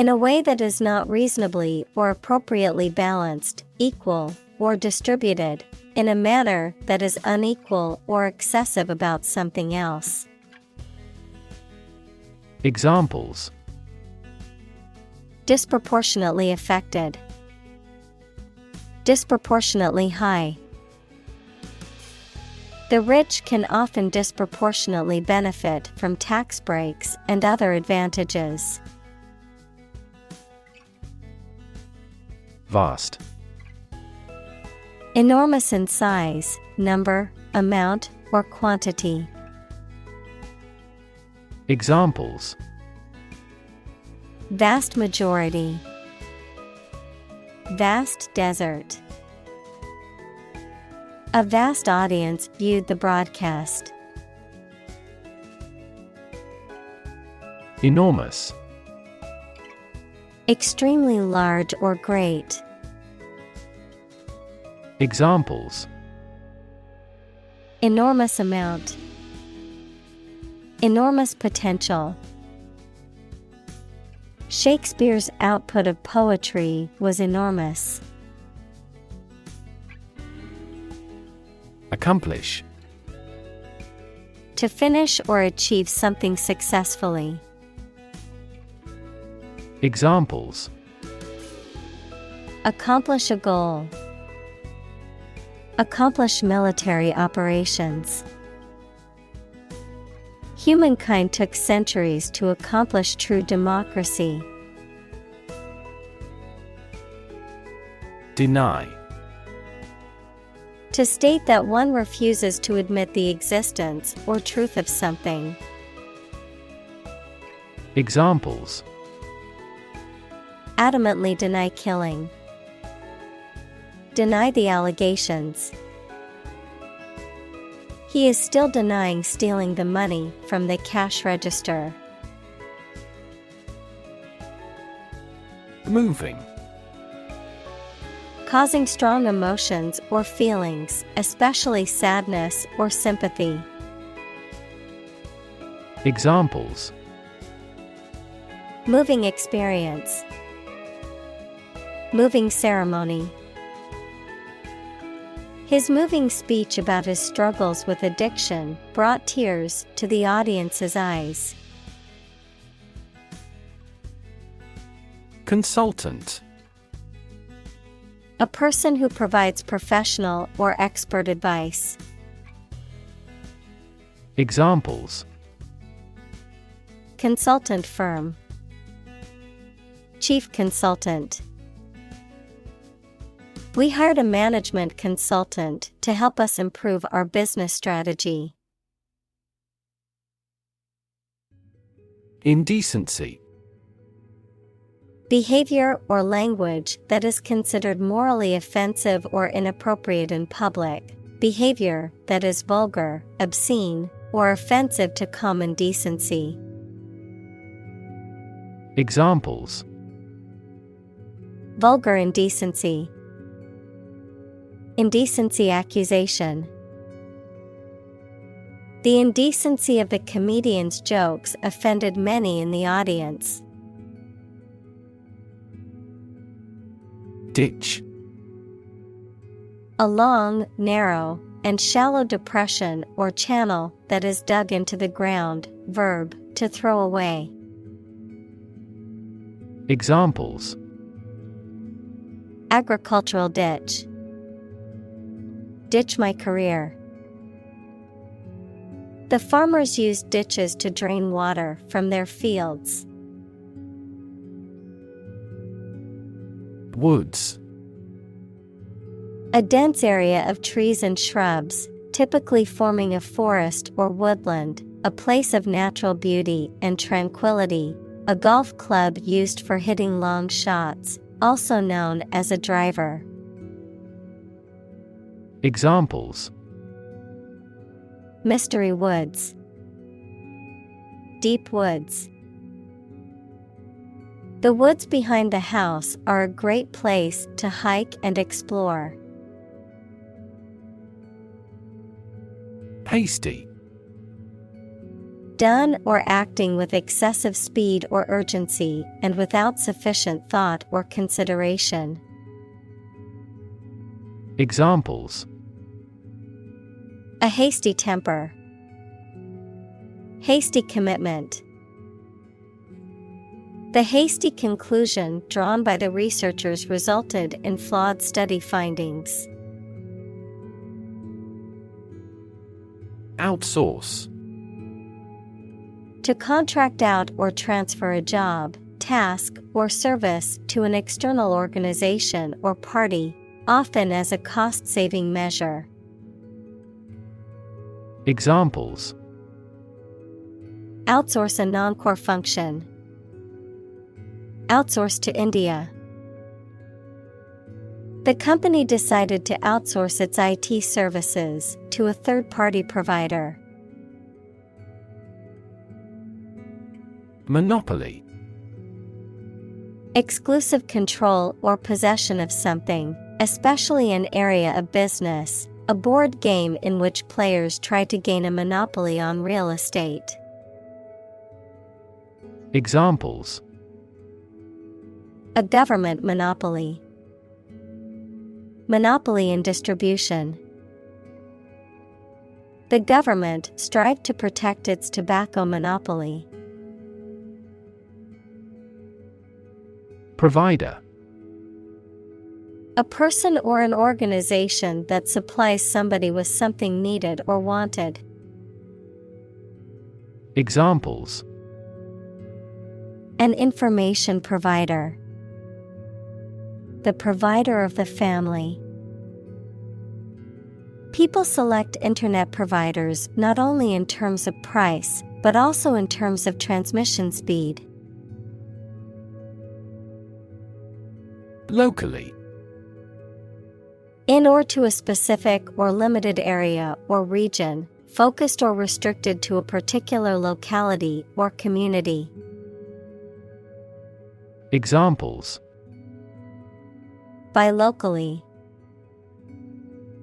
In a way that is not reasonably or appropriately balanced, equal, or distributed, in a manner that is unequal or excessive about something else. Examples: disproportionately affected, disproportionately high. The rich can often disproportionately benefit from tax breaks and other advantages. Vast. Enormous in size, number, amount, or quantity. Examples: vast majority, vast desert. A vast audience viewed the broadcast. Enormous. Extremely large or great. Examples: enormous amount, enormous potential. Shakespeare's output of poetry was enormous. Accomplish. To finish or achieve something successfully. Examples: accomplish a goal, accomplish military operations. Humankind took centuries to accomplish true democracy. Deny. To state that one refuses to admit the existence or truth of something. Examples: adamantly deny killing. Deny the allegations. He is still denying stealing the money from the cash register. Moving. Causing strong emotions or feelings, especially sadness or sympathy. Examples: moving experience, moving ceremony. His moving speech about his struggles with addiction brought tears to the audience's eyes. Consultant. A person who provides professional or expert advice. Examples: consultant firm, chief consultant. We hired a management consultant to help us improve our business strategy. Indecency. Behavior or language that is considered morally offensive or inappropriate in public. Behavior that is vulgar, obscene, or offensive to common decency. Examples: vulgar indecency, indecency accusation. The indecency of the comedian's jokes offended many in the audience. Ditch. A long, narrow, and shallow depression or channel that is dug into the ground. Verb, to throw away. Examples: agricultural ditch, ditch my career. The farmers used ditches to drain water from their fields. Woods. A dense area of trees and shrubs, typically forming a forest or woodland, a place of natural beauty and tranquility. A golf club used for hitting long shots, also known as a driver. Examples: mystery woods, deep woods. The woods behind the house are a great place to hike and explore. Hasty. Done or acting with excessive speed or urgency and without sufficient thought or consideration. Examples: A hasty temper. Hasty commitment. The hasty conclusion drawn by the researchers resulted in flawed study findings. Outsource. To contract out or transfer a job, task, or service to an external organization or party, often as a cost-saving measure. Examples: Outsource a non-core function. Outsource to India. The company decided to outsource its IT services to a third-party provider. Monopoly. Exclusive control or possession of something, especially an area of business, a board game in which players try to gain a monopoly on real estate. Examples: A government monopoly. Monopoly in distribution. The government strived to protect its tobacco monopoly. Provider. A person or an organization that supplies somebody with something needed or wanted. Examples: An information provider. The provider of the family. People select internet providers not only in terms of price, but also in terms of transmission speed. Locally. In or to a specific or limited area or region, focused or restricted to a particular locality or community. Examples: Buy locally.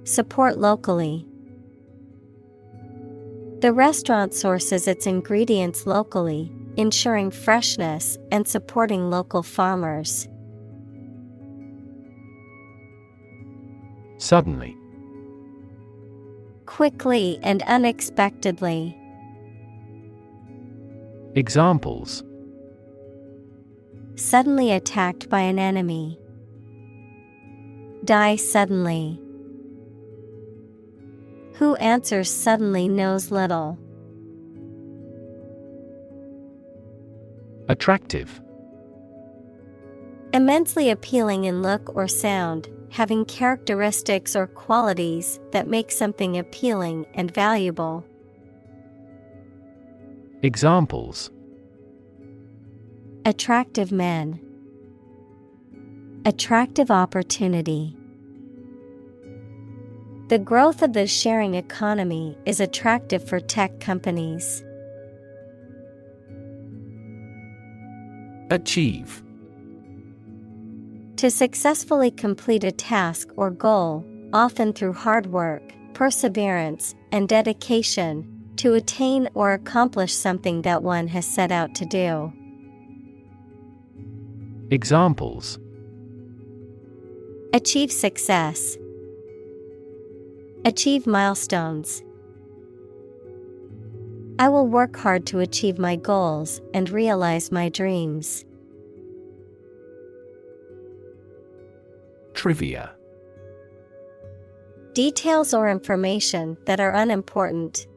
Support locally. The restaurant sources its ingredients locally, ensuring freshness and supporting local farmers. Suddenly. Quickly and unexpectedly. Examples: Suddenly attacked by an enemy. Die suddenly. Who answers suddenly knows little. Attractive. Immensely appealing in look or sound, having characteristics or qualities that make something appealing and valuable. Examples: Attractive men. Attractive opportunity. The growth of the sharing economy is attractive for tech companies. Achieve. To successfully complete a task or goal, often through hard work, perseverance, and dedication, to attain or accomplish something that one has set out to do. Examples: Achieve success. Achieve milestones. I will work hard to achieve my goals and realize my dreams. Trivia. Details or information that are unimportant.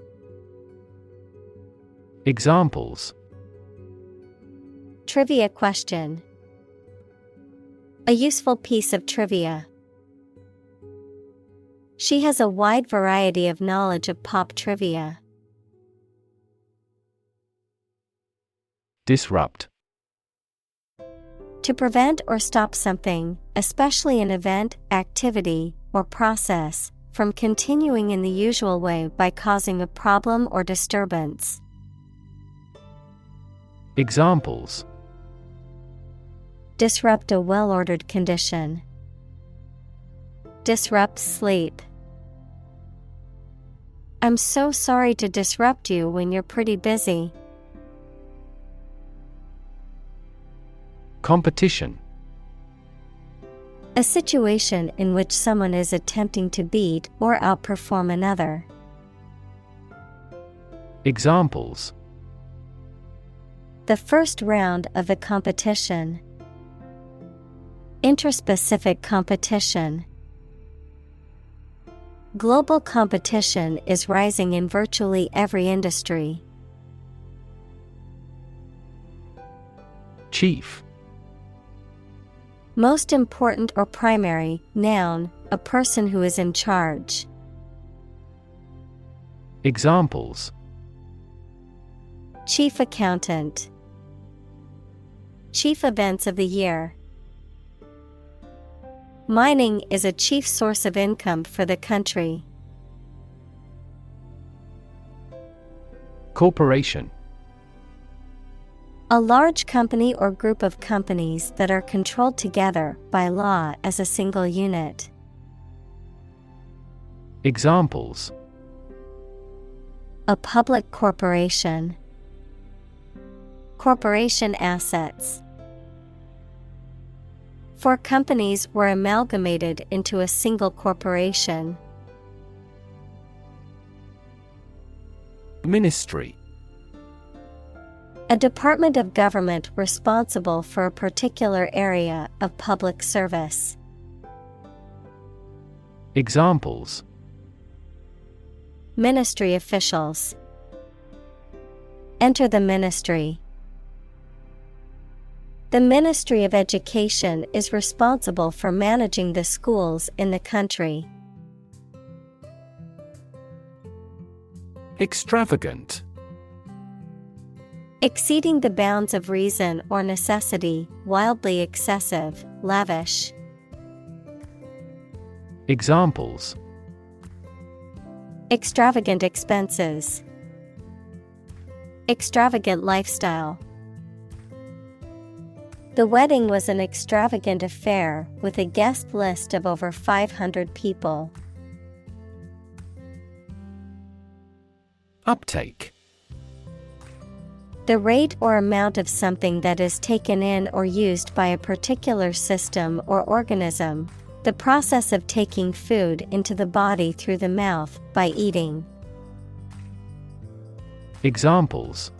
Examples: Trivia question. A useful piece of trivia. She has a wide variety of knowledge of pop trivia. Disrupt. To prevent or stop something, especially an event, activity, or process, from continuing in the usual way by causing a problem or disturbance. Examples: Disrupt a well-ordered condition. Disrupt sleep. I'm so sorry to disrupt you when you're pretty busy. Competition. A situation in which someone is attempting to beat or outperform another. Examples: The first round of the competition. Interspecific competition. Global competition is rising in virtually every industry. Chief. Most important or primary, noun, a person who is in charge. Examples: Chief accountant. Chief events of the year. Mining is a chief source of income for the country. Corporation. A large company or group of companies that are controlled together by law as a single unit. Examples: A public corporation. Corporation assets. 4 companies were amalgamated into a single corporation. Ministry. A department of government responsible for a particular area of public service. Examples: Ministry officials. Enter the ministry. The Ministry of Education is responsible for managing the schools in the country. Extravagant. Exceeding the bounds of reason or necessity, wildly excessive, lavish. Examples: Extravagant expenses. Extravagant lifestyle. The wedding was an extravagant affair with a guest list of over 500 people. Uptake. The rate or amount of something that is taken in or used by a particular system or organism. The process of taking food into the body through the mouth by eating. Examples: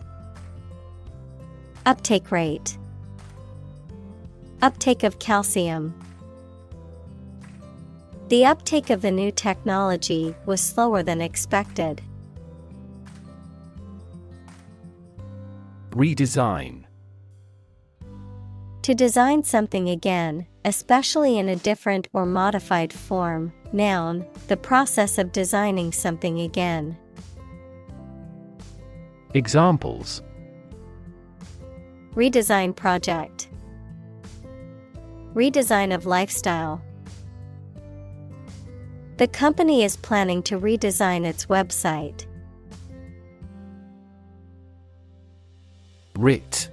Uptake rate. Uptake of calcium. The uptake of the new technology was slower than expected. Redesign. To design something again, especially in a different or modified form. Noun, the process of designing something again. Examples: Redesign project. Redesign of lifestyle. The company is planning to redesign its website. Writ.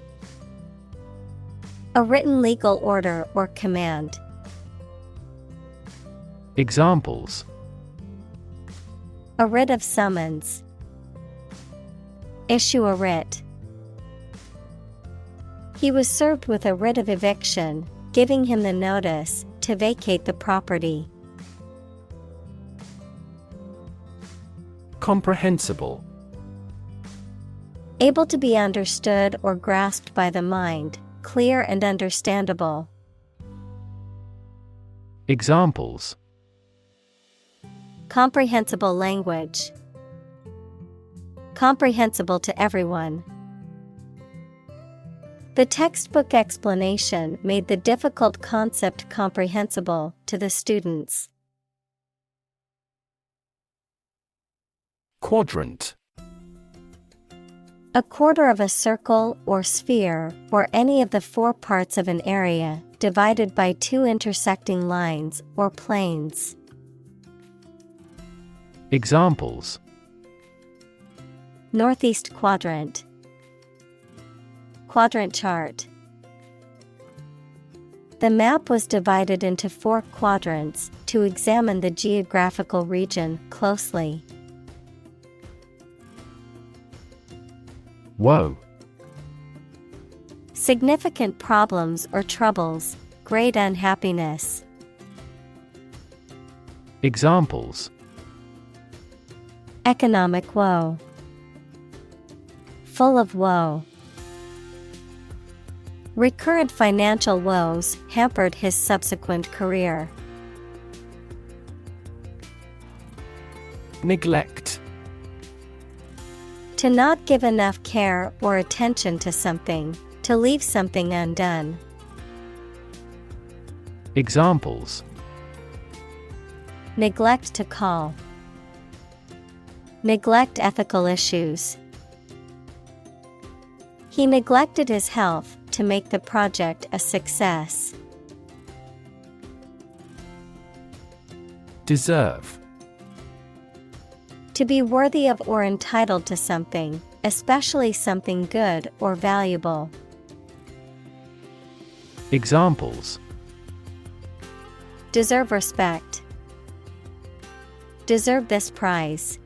A written legal order or command. Examples: A writ of summons. Issue a writ. He was served with a writ of eviction, giving him the notice to vacate the property. Comprehensible. Able to be understood or grasped by the mind, clear and understandable. Examples: Comprehensible language. Comprehensible to everyone. The textbook explanation made the difficult concept comprehensible to the students. Quadrant. A quarter of a circle or sphere, or any of the 4 parts of an area, divided by 2 intersecting lines or planes. Examples: Northeast quadrant. Quadrant chart. The map was divided into 4 quadrants to examine the geographical region closely. Woe. Significant problems or troubles, great unhappiness. Examples: Economic woe. Full of woe. Recurrent financial woes hampered his subsequent career. Neglect. To not give enough care or attention to something, to leave something undone. Examples: Neglect to call. Neglect ethical issues. He neglected his health to make the project a success. Deserve. To be worthy of or entitled to something, especially something good or valuable. Examples: Deserve respect. Deserve this prize.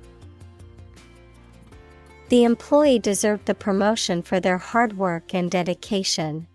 The employee deserved the promotion for their hard work and dedication.